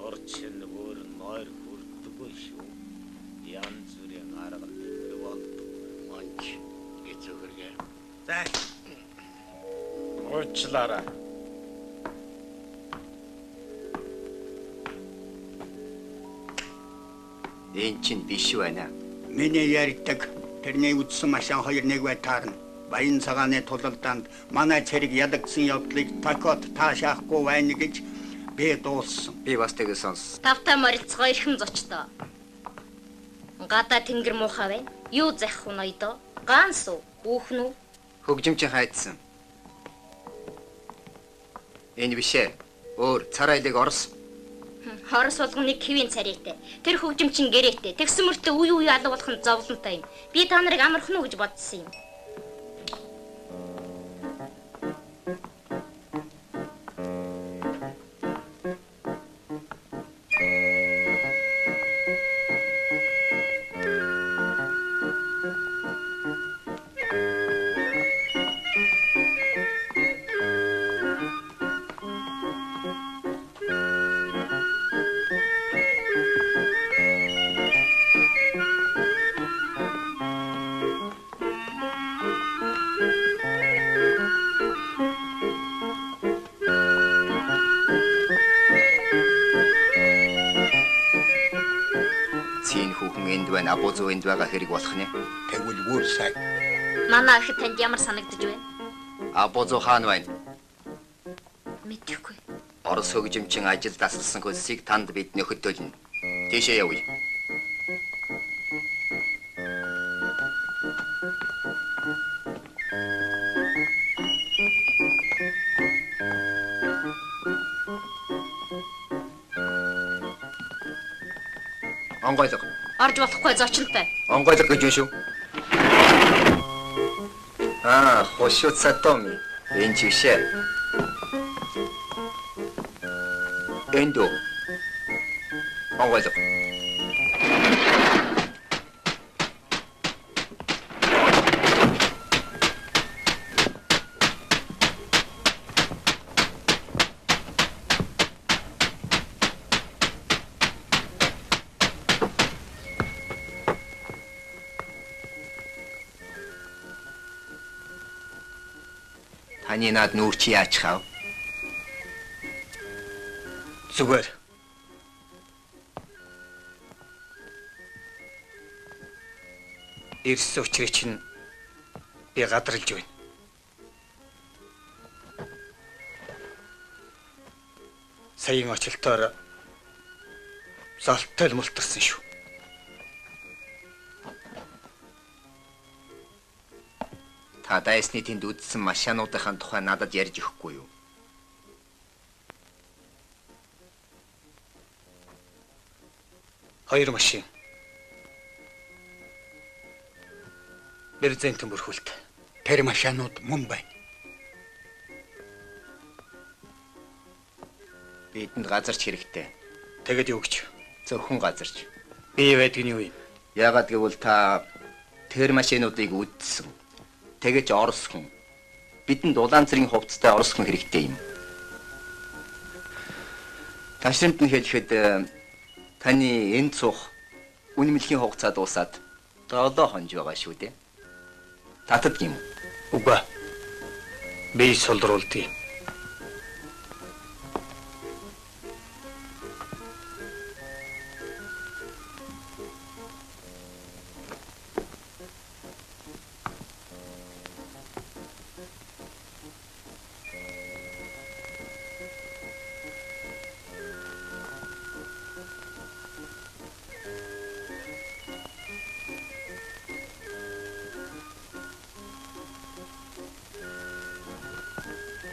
Орчин өөр нойр хүрдэггүй шүү. Янз бүрийн арга тэмдэг болдог. Монч эцэгэргээ. За. Уучлаарай. Энэ чинь биш байна. Миний ярьдаг тэрний үдсэн машин 2-1 бай таарна. Баян цагааны тулалдаанд манай цэрэг ядагдсан явдлыг Токиод таашаахгүй байна гэж би дууссан. Би бас тэгээ сонс. Тавтай морилцгоо эрхэм зочдоо. Гадаа тэнгэр муухай байна. Юу захих вэ ноёдоо? Ганс уу? Үхэн үү? Хөгжимчин хайдсан. Энэ бишээ. Өөр царайлыг орс. Хорос болгон нэг хэвийн царайтай. Тэр хөгжимчин гэрээтэй. Тэгсэн мөртөө үе алга болох нь зовлонтой юм. Би та нарыг амархан уу гэж бодсон юм. Абозоо энд байгаа хэрэг болох нэ. Тэгвэл бүр сайн. Манай ихэд танд ямар санагдаж байна? Абозоо хаан байна. Мэдэхгүй. Орос хөгжимчин ажил тасалсан хөлсийг танд бид нөхөдөлнө. Тийшээ явъя. Онгойлго. Орж болохгүй зочинтой. Онгойлго гэж юм шүү. Хошоо Сатоми. Энэ чишээ. Эндо. Онгойлго. Таны над нүүр чи яач хав? Зүгээр. Ирсэн учрыг чинь би гадарлаж байна. Саяын очлолтоор золтой л мултарсан шүү. Та дайсны тэнд үдсэн машинуудын тухай надад ярьж өгөхгүй юу? Хоёр машин. Берзентэн бүрхүүлт. Тэр машинууд мөн байна. Бидэнд газарч хэрэгтэй. Тэгэд юу гэж? Зөвхөн газарч. Би байдаг нь юу юм? Яагаад гэвэл та тэр машинуудыг үдсэн. Тэгэж орос хүн. Бидэнд улаан цэргийн хувцастай орос хүн хэрэгтэй юм. Ташрамт нь хэлэхэд таны энэ цух үнэмлэхийн хугацаа дуусаад 7 хоног байгаа шүү дээ. Татдаг юм уу? Үгүй. Би солдруулдгийг.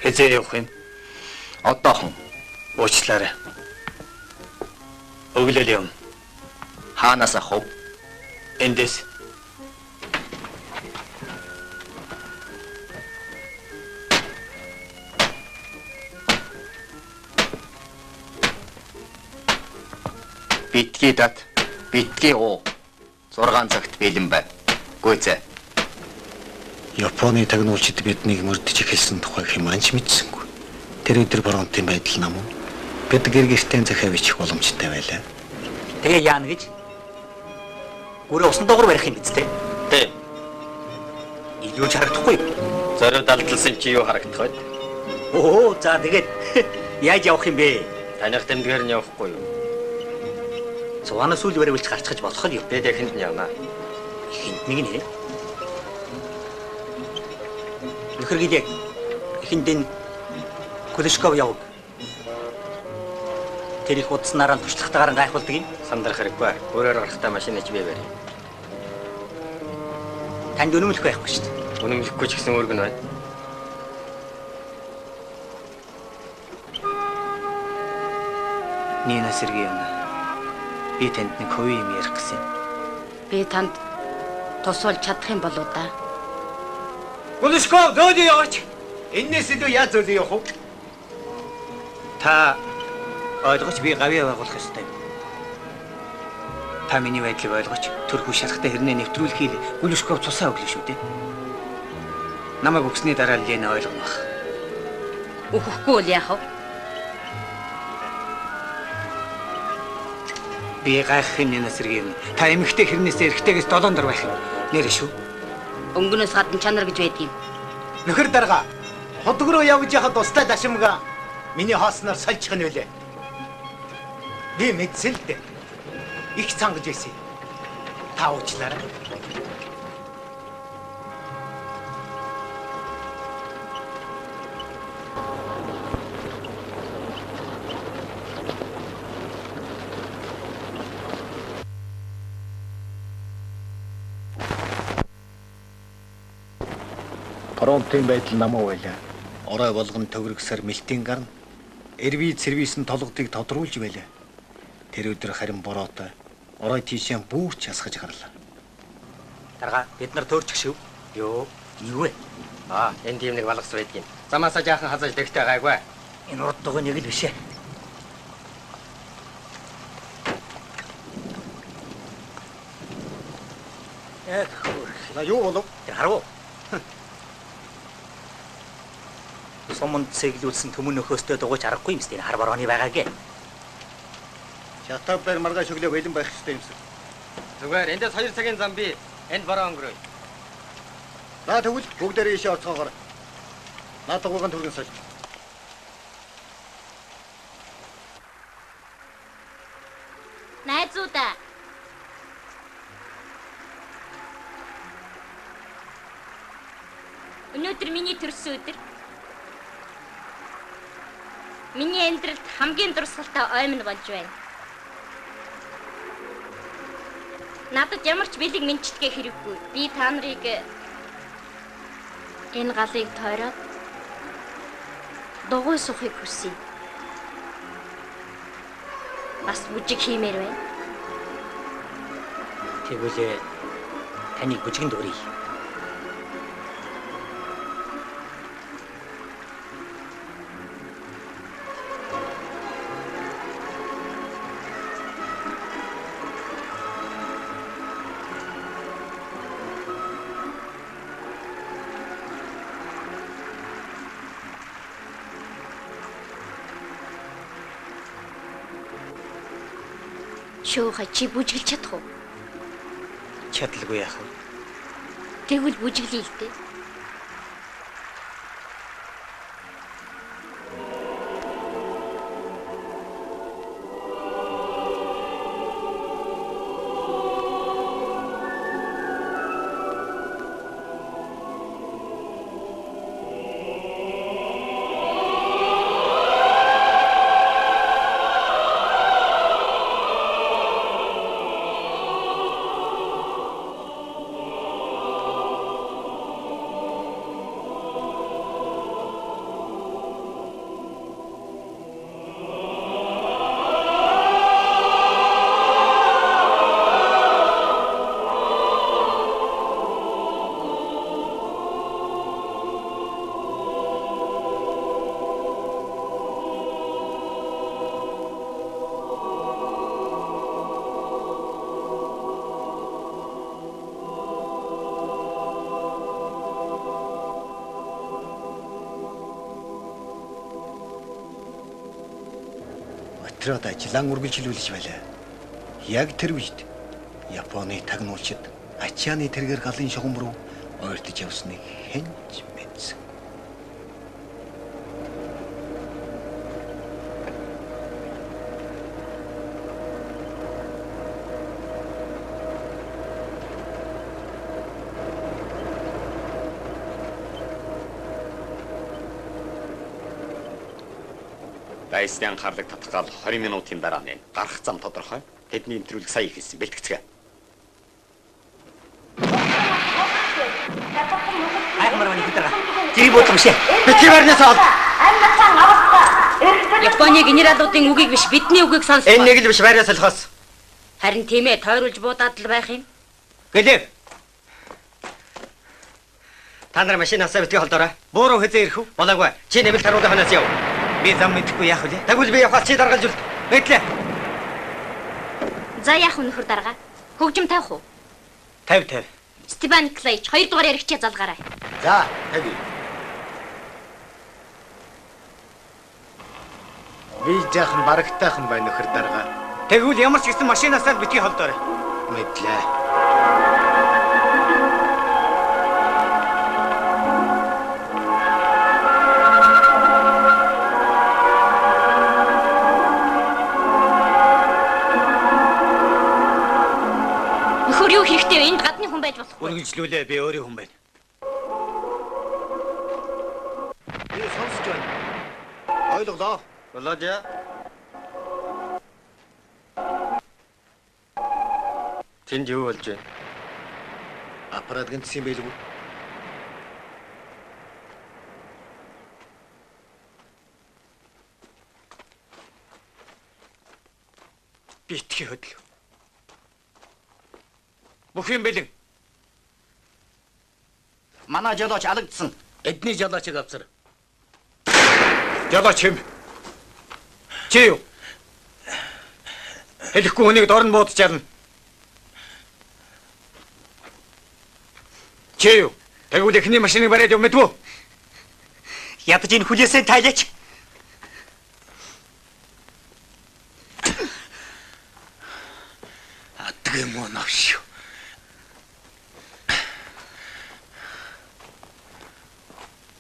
Хэзээ явах юм? Одоохон. Уучлаарай. Өглөөл юм. Хаанаас ах вэ? Эндээс. Битгий дат. Битгий уу. 6 цагт бэлэн бай. Гүйцээ. Японы тагнуулчид биднийг мөрдөж эхэлсэн тухайг хэмээнч мэдсэнгүй. Тэр өдөр бронтын байдал нам уу? Бид гэргэртэн захиа бичих боломжтой байлаа. Тэгээ яана гэж? Гүрээ усан доогор барих юм биз дээ? Тэ. Илүү ч харагдахгүй. Зориуд алдалсан чи юу харагдах вэ? Оо, за тэгээд яаж явах юм бэ? Таних тэмдгээр нь явахгүй юу? Цугаанаас үл бариулж гарчхаж болох юм. Бид эхэнд нь явна. Эхэнд нэг нэ. Нөхөргийд эхэнд энэ Кулешков яваг. Тэр их удснараа туршлагатайгаар гайхуулдаг юм. Сандрах хэрэггүй. Өөрөөр гарахтаа машиныг бий барь. Танд үнэмлэх байхгүй шүү дээ. Үнэмлэхгүй ч гэсэн үүрэг нь байна. Нина Сергеевна. Би танд нэг хувийн юм ярих гэсэн. Би танд тус болж чадах юм болоо да. Кулешков зөөдөө яваач. Эннээс илүү яаж зөөдөө явах вэ? Та ойлгож би гавьяа байгуулах ёстой. Та миний байдлыг ойлгож төрхөө шалхтаа хэрнээ нэвтрүүлэхийг Кулешков цусаа өглөө шүү дээ. Намайг өгсөний дараа Лена ойлгоно бах. Өгөхгүй бол яах вэ? Би гайхах Нина Сергеевна. Та эмэгтэй хэрнээсээ эрэгтэйгээс 7 дор байх юм. Нэрэ шүү. Өнгөнөөс гадна чанар гэж байдаг юм. Нөхөр дарга. Хотг руу явж яхад устдаа дашимга миний хоосноор сольчих нь үлээ. Би мэдсэн л дээ. Их цангаж байсан. Та уучлаарай. Фронтын байдал намаа байлаа. Орой болгон төвөргсээр мэлтийн гарна. Эрвий сервисэн толгодыг тодруулж байлаа. Тэр өдөр харин бороотой. Орой тийшээ бүүрч хасгаж гарлаа. Дарга бид нар төөрчих шив. Юу? Юу вэ? Энд тийм нэг балгас байдгийн. Замаасаа жаахан хазаж дэгтэй гайгүй. Энэ урд дугуй нэг л бишээ. Яг хөө. Юу болов? Тэр харав уу? Суманд цэглүүлсэн төмөн нөхөөстэй дугуйч аргагүй юм сте хар борооны байгаагээ. Шатав дээр маргааш өглөө бэлэн байх хэрэгтэй юмсан. Зүгээр эндээс 2 цагийн зам би энд бороо өнгөрөөе. Наа тэгвэл бүгдээрээ ийшээ орцгоогоор. Наа дугуйгын түргэн соль. Найзуудаа. Өнөөдөр миний төрсөн өдөр. Миний амьдралд хамгийн дурсгалтай оймн болж байна. Надад ямар ч бэлэг мэнчилгээ хэрэггүй. Би та нарыг энэ галыг тойроод дугуй сухыг хүсье. Бас бүжиг хиймээр байна. Тэгвэл таныг бүжигэнд өрье. Шууха чи бүжиглж чадах уу? Чадлагүй яах вэ? Тэгвэл бүжиглэе л дээ. Отроод ажиллаан үргэлжлүүлж байлаа. Яг тэр үед Японы тагнуулчид Ачааны тэргээр галын шугам руу ойртож явсныг хэн ч мэдсэн. Дайсны анхаарлыг татгаал 20 минутын дараа нэ. Гарах зам тодорхой. Тэдний нэвтрүүлэг сая хийсэн. Бэлтгэцгээ. Аймарваны хөтөр. Жири бодломшээ. Битгий барнасаа ол. Японы генералуудын үгийг биш бидний үгийг сонс. Энэ нэг л биш байраа солихоос. Харин тийм ээ, тойруулж буудаад л байх юм. Гэлээ. Та нар машинасаа битгий холдоорой. Бууруу хэзээ ирэх вэ? Болоогүй. Чи нэмэлт харуулга ханаас яв. Би зам мэдэхгүй яах вэ? Тэгвэл би явахаас чи даргалж үл. Мэдлээ. За яах вэ нөхөр дарга? Хөгжим тавих уу? 50. Степан Клейч 2 дугаар яригчаа залгаарай. За, тавь. Би жаахан барагтайхан байна нөхөр дарга. Тэгвэл ямар ч гэсэн машинасаа битгий холдоорой. Мэдлээ. Нөхөр юу хэрэгтэй вэ? Энд гадны хүн байж болохгүй. Үргэлжлүүлээ, би өөрийн хүн байна. Би сонсож байна. Ойлголоо. Володя. Тэнд юу болж байна? Аппарат гэнтсэн юм байлгүй. Битгий хөдөл. Бүх юм бэлэн. Манай жолооч алагдсан. Эдний жолоочийг авсар. Жолооч юм. Чи юу? Хэлэхгүй хүнийг дорн буудаж чадна. Чи юу? Тэгвэл эхний машиныг бариад яв мэдвүү? Ядаж энэ хүлээсээ тайлаач. Адг юм уу навш.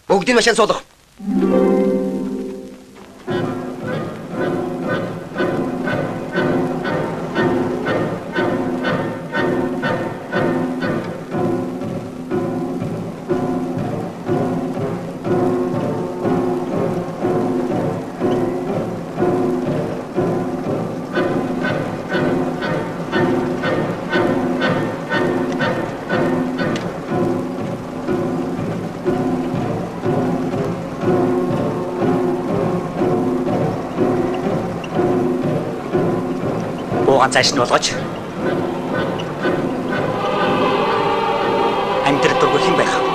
Бүгдийн машин суулгах. Цааш нь болгож амьдрал дургүй хэн байх вэ?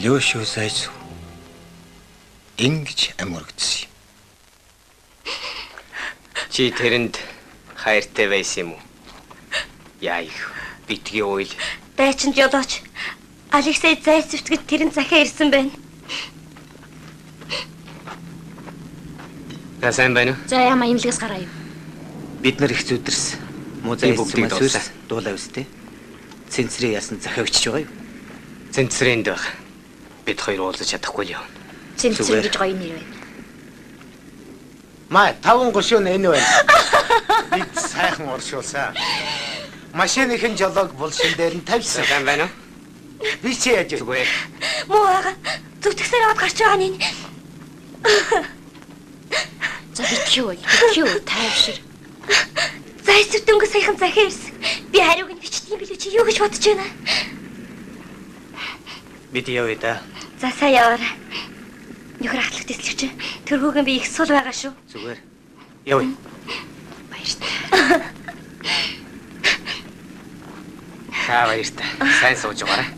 Алёшо сайс ингэж амургдсан юм. Чи тэрэнд хайртай байсан юм уу? Яа их битгий уйл. Дайчинд ёлооч. Алексей Зайцевт гэж тэрэн захиа ирсэн байна. Сайн байна уу? За яма имлэгээс гараа юу. Бид нар их зүдэрс. Музей бүгдийг дууссан. Дуулаа үстэй. Цэнцрээ яасан захиа өчж байгаа юу? Цэнцрэнд байх. Бид хоёр уулзаж чадахгүй яа. Цэнцэр гэж гоё нэр байна. Маа 5 гошоо энэ байна. Бид сайхан оршуулсан. Машиныхын жолоог булшин дээр нь тавьсан. Сайн байна уу? Би чи яаж вэ? Зүгээр. Муу ага. Зүгтгсээр аваад гарч байгаа нь. За битгий тайвшир. Зайцэв дөнгө саяхан захиа ирсэн. Би хариуг нь бичдэг юм билүү чи юу гэж бодож байна? Бид явъя да. За сайн яваарай. Нөхөр ахлах төслөгч. Тэр хүүхэн би их сул байгаа шүү. Зүгээр. Явъя. Баярлалаа. Баярлалаа. Сайн сууж байгаарай.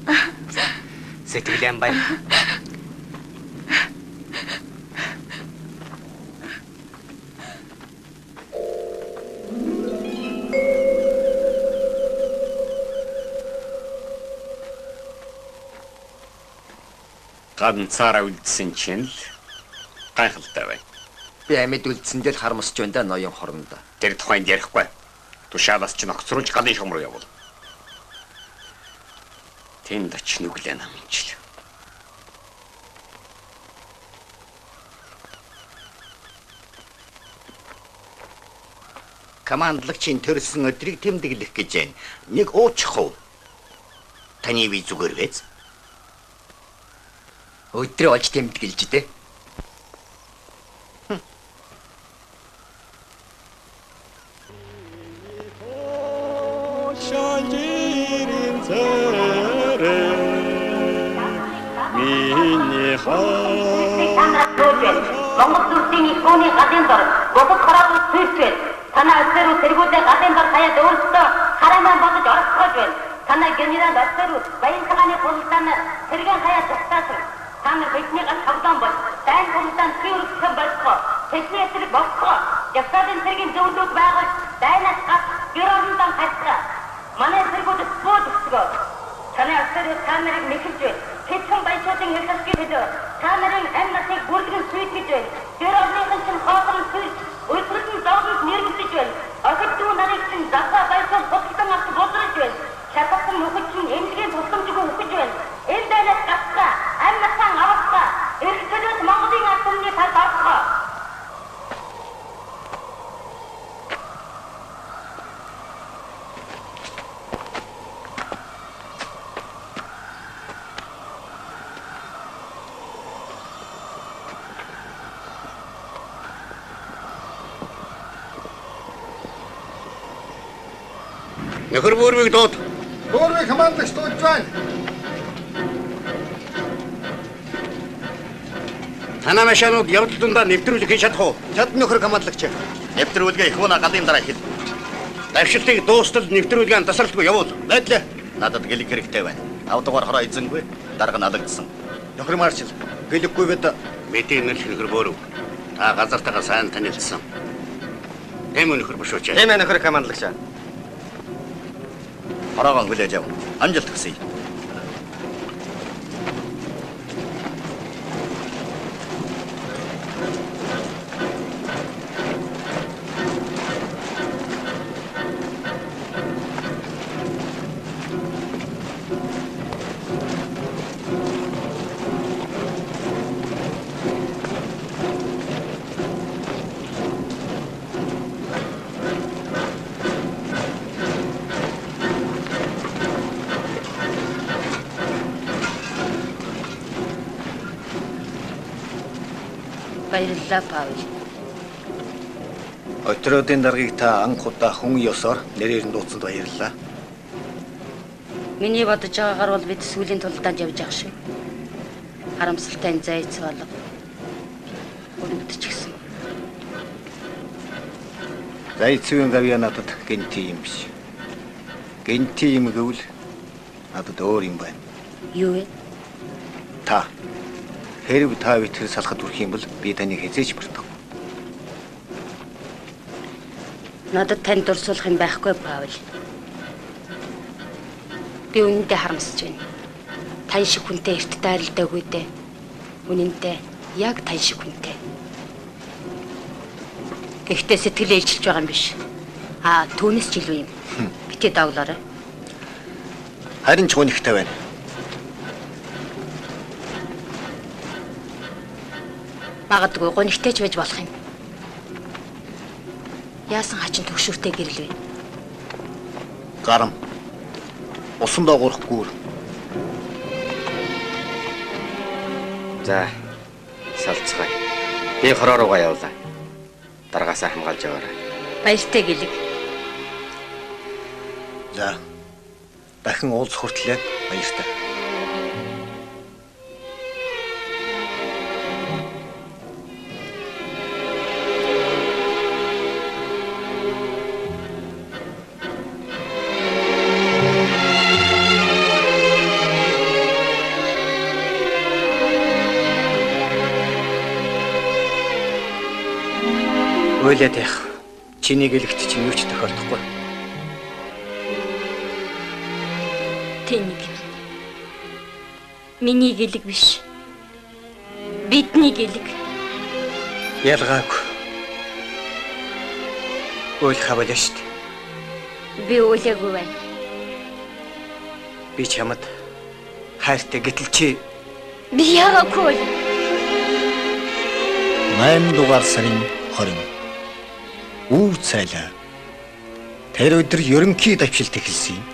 Сэтгэлэн баяр. Ганцаараа үлдсэн чинь л гайхалтай байна. Би амьд үлдсэндээ л харамсч байна да ноён хоронд. Тэр тухайд ярихгүй. Тушаалаас ч ногцруулж галын шугам руу явуул. Тэнд оч нүглээ намжил. Командлагчийн төрсөн өдрийг тэмдэглэх гэж байна. Нэг уучих уу? Таны би зүгээр вэз. Өдрөө олж тэмдэглэж дээ. Монгол зүрхийн иконы гадын дор богд хараад үсвэт. Танаа өсөрөө тэргүүдээ гадын дор хаяад өөрсдөө хараамаа бодож орцгож байна. Танаа генерал өсөрөө баян цагааны хултаан тэргийн хаяад тусгаасан. Та нар бидний гал хавдан бол дайн хултаан цэвэрхэн болцгоо. Тэсний эсрэг болцгоо. Явсаадын тэргийн зөвлөд байгаж дайнаас гас гэрэлдэн хатгаа. Манай зэргүүд бод өсгөө. Танаа өсөрөө та нарыг нэхэлж байна. Тэтгэн баячуудын хэлсгийг хэлээ. Та нарын амь насыг бүрдгэн сүйт гэж байна. Гэрэлдэн чинь хоосон сүйт. Өсрөлтөнд зовлон нэрвэлж байна. Охид дүү нарыг чинь засаа байсаар бодлон авч бодрож байна. Шатсан нөхөд чинь эмнэлгийн тусламжгүй өгч байна. Энэ дайнаас гацгаа, амь насаа авахгаа. Эрх төлөөс Монголын ард түмний цаад орцгоо. Нөхөр бүрвийг дууд. Бүрвийг хамаалагч дуудж байна. Танаа машинууд явдал дундаа нэвтрүүлэг хийж чадах уу? Чад нөхөр командлагч. Нэвтрүүлгээ их унаа галын дараа хэл. Давшилтыг дуустал нэвтрүүлгээ тасралтгүй явуул. Байдлаа. Надад гэлэг хэрэгтэй байна. Авдугаар хороо эзэнгүй. Дарга налагдсан. Нөхөр маршал. Гэлэггүй бид мэдээ нөхөр бөөрөв. Та газартайгаа сайн танилцсан. Тэм нөхөр бушууч. Тийм ээ нөхөр командлагч. Хороогоо хүлээж ав. Амжилт хүсье. Баярлалаа Паул. Отродын даргаыг та анх удаа хүн ёсоор нэрээр нь дуудсанд баярлалаа. Миний бодож байгаагаар бол бид сүүлийн тулдаанд явж байгаа шүү. Харамсалтай энэ зайц болго. Өрөвдөж гисэн. Зайцын гавья надад гэнти юм биш. Гэнти юм гэвэл надад өөр юм байна. Юу вэ? Та хэрв та битгэр салахад хүрэх юм бол би таныг хязгаарч мартах. Надад тань дурсуулах юм байхгүй Паул. Би үнэндээ харамсаж байна. Тань шиг хүнтэй эрт дайралтайгүй дээ. Үнэндээ яг тань шиг хүнтэй. Гэхдээ сэтгэл ээлжилж байгаа юм биш. Түүнээс ч илүү юм. Битээ дагуулаарай. Харин ч үнэхтэй байна. Магадгүй гонигтэй ч байж болох юм. Яасан хачин төгшүүртэй гэрэл вэ? Гарам. Усандаа гурах гүүр. За, салцгаая. Би хороо руугаа явлаа. Даргаасаа хамгаалж яваарай. Баяртай гэлэг. За. Дахин уулзах хүртлээр баяртай. Ойлээд яах. Чиний гэлэгт чинь юу ч тохиолдохгүй. Тэнийг. Миний гэлэг биш. Бидний гэлэг. Ялгаагүй. Ойл хаваад шүү дээ. Би ойлаагүй байна. Би чамд хайртай гэтэл чи би яагагүй. 8 дугаар сарын 20. Үр цайлаа. Тэр өдөр ерөнхий давчилт эхэлсэн юм.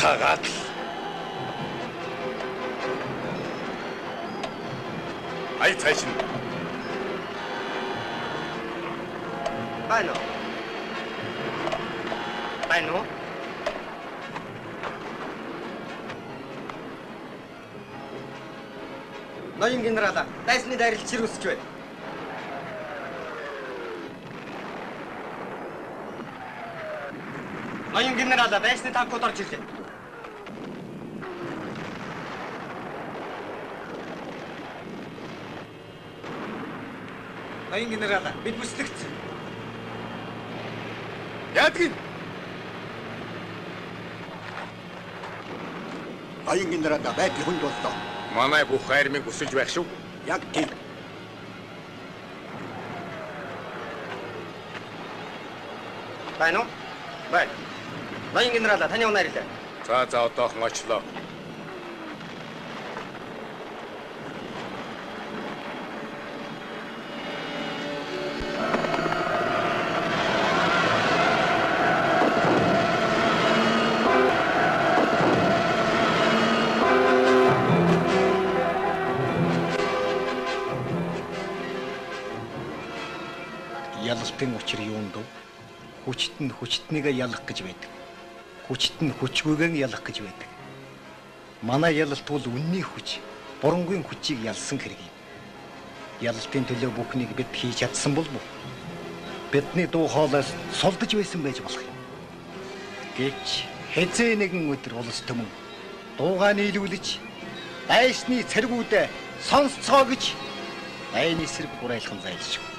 Тагаад ай цааш нь байна уу? Байна уу? Ноён генерал, дайсны дайралт чирүүсч байна. Ноён генерал, дайсны танкууд орж ирлээ. Ноён генерал, бид бүслэгдсэн. Яадаг юм? Ноён генерал байдал хүнд боллоо. Манай бүх армийг өсөж байх шүү. Яг тийм. Байна уу? Байна. Ноён генерал, таны унаа ирлээ. За одоохон очлоо. Ялалтын учир юунд вэ? Хүчт нь хүчтнийгээ ялах гэж байдаг. Хүчт нь хүчгүйгээ ялах гэж байдаг. Манай ялалт бол үнний хүч, бурангийн хүчийг ялсан хэрэг юм. Ялалтын төлөө бүхнийг бид хийж чадсан бол бидний дуу хоолойс сулдаж байсан байж болох юм. Гэвч хэзээ нэгэн өдөр улс төмөн дуугаа нийлүүлж дайсны цэргүүдэ сонсцоо гэж дайны эсрэг гурайлхан зайлшгүй.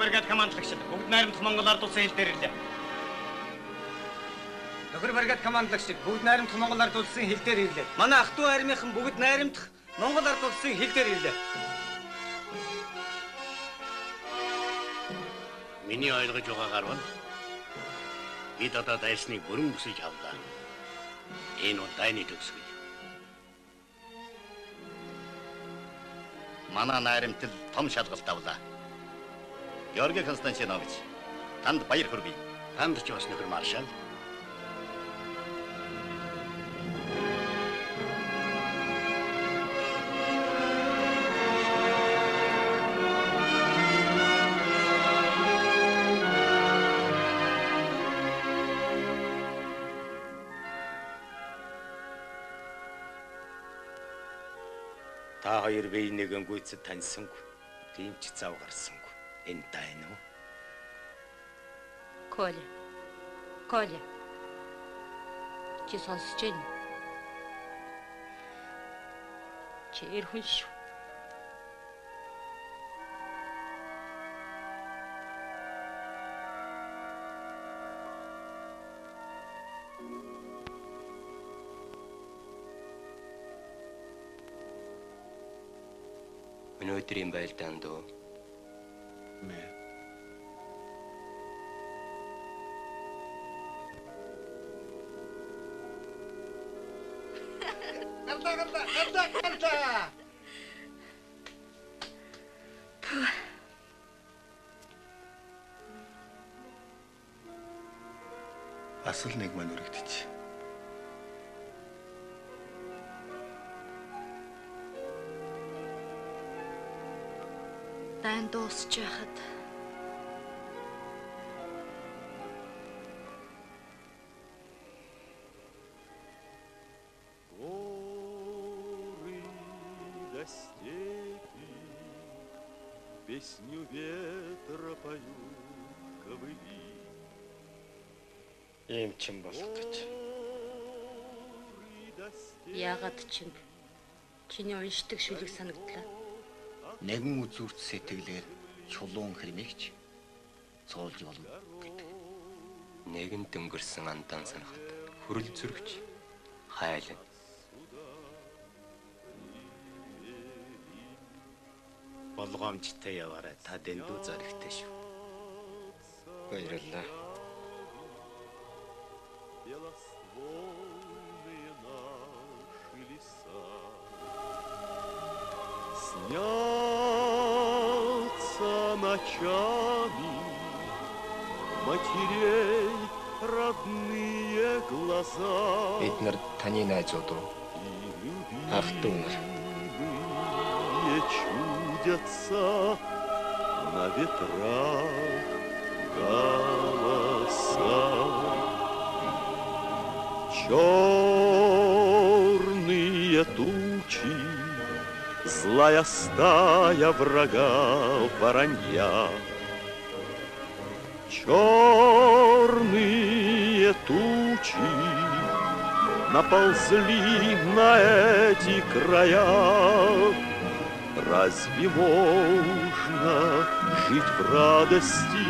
бригад командлагчид бүгд найрамдах Монгол ард улсын хил дээр ирлээ. Нөхөр бригад командлагчид бүгд найрамдах Монгол ард улсын хил дээр ирлээ. Манай ах トゥ армийнхан бүгд найрамдах Монгол ард улсын хил дээр ирлээ. Миний ойлгож байгаагаар бол бид одоо дайсныг бүрэн бүсэж авлаа. Энэ бол дайны төгсгөл. Манай найрамтал том шалгалт авлаа. Георгий Константинович, танд баяр хүргэе. Танд ч бас нөхөр маршал. Та хоёр биенийгээ гүйцэд таньсангүй. Тийм ч зав гарсангүй. Энэ дайна уу? Коля. Чи сонсож байна? Чи эр хүн шүү. Өнөөдрийн байлдаанд уу? Мэ. Гарда. Бас л нэг маань өргөдөж. Дайн дуусч яхад Песню ветра поют ковыли. Ийм ч юм болох гэж. Яагаад чинь чиний уншдаг шүлэг санагдлаа. Нэгэн үзүүрт сэтгэлээр чулуун хэрмэгч цоолж болно гэдэг. Нэгэн дөнгөрсөн андан санахад хөрөл зүрхч хайлна. Болгоомжтой яваарай. Та дэндүү зоригтой шүү. Баярлалаа. Белоствольные наши леса. Снятся ночами матерей родные глаза. Бид нар таны найзууд уу? Ах дүү нар. Чудятся на ветрах голоса. Черные тучи, злая стая врага воронья. Черные тучи наползли на эти края. Разве можно жить в радости,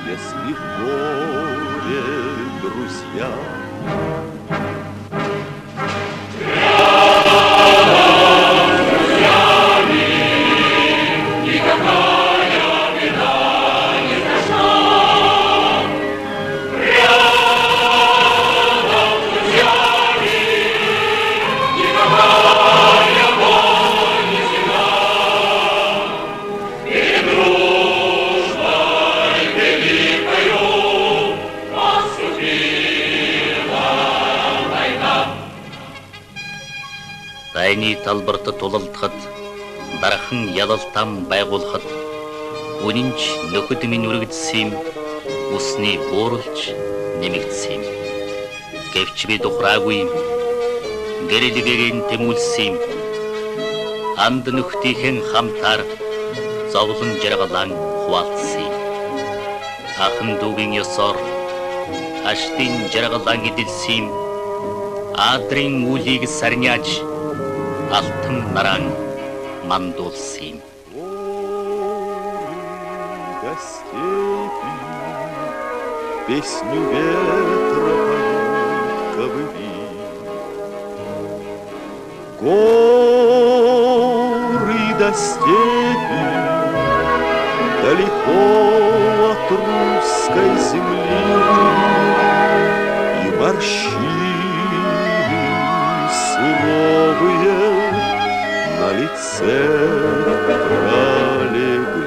если в горе друзья? Дайны талбарт тулалдахад дарахан ялал там байгуулахад үнэнч нөхөд минь үргэлжсэн юм усны бууралж нэмэгдсэн юм. Гэвч би тухраагүй юм. Гэрэлгэгийн тэмүүлсэн юм. Анд нөхдийнхэн хамтаар зовлон жаргалан хуваалцсан юм. Ахан дүүгийн ёсоор аштын жаргалан эдэлсэн юм. Адрын үлийг сарняаж алтан наран мандуулсан юм. Песню ветра поют ковыли. Горы до степи, далеко от русской земли, и морщины суровые на лице пролегли.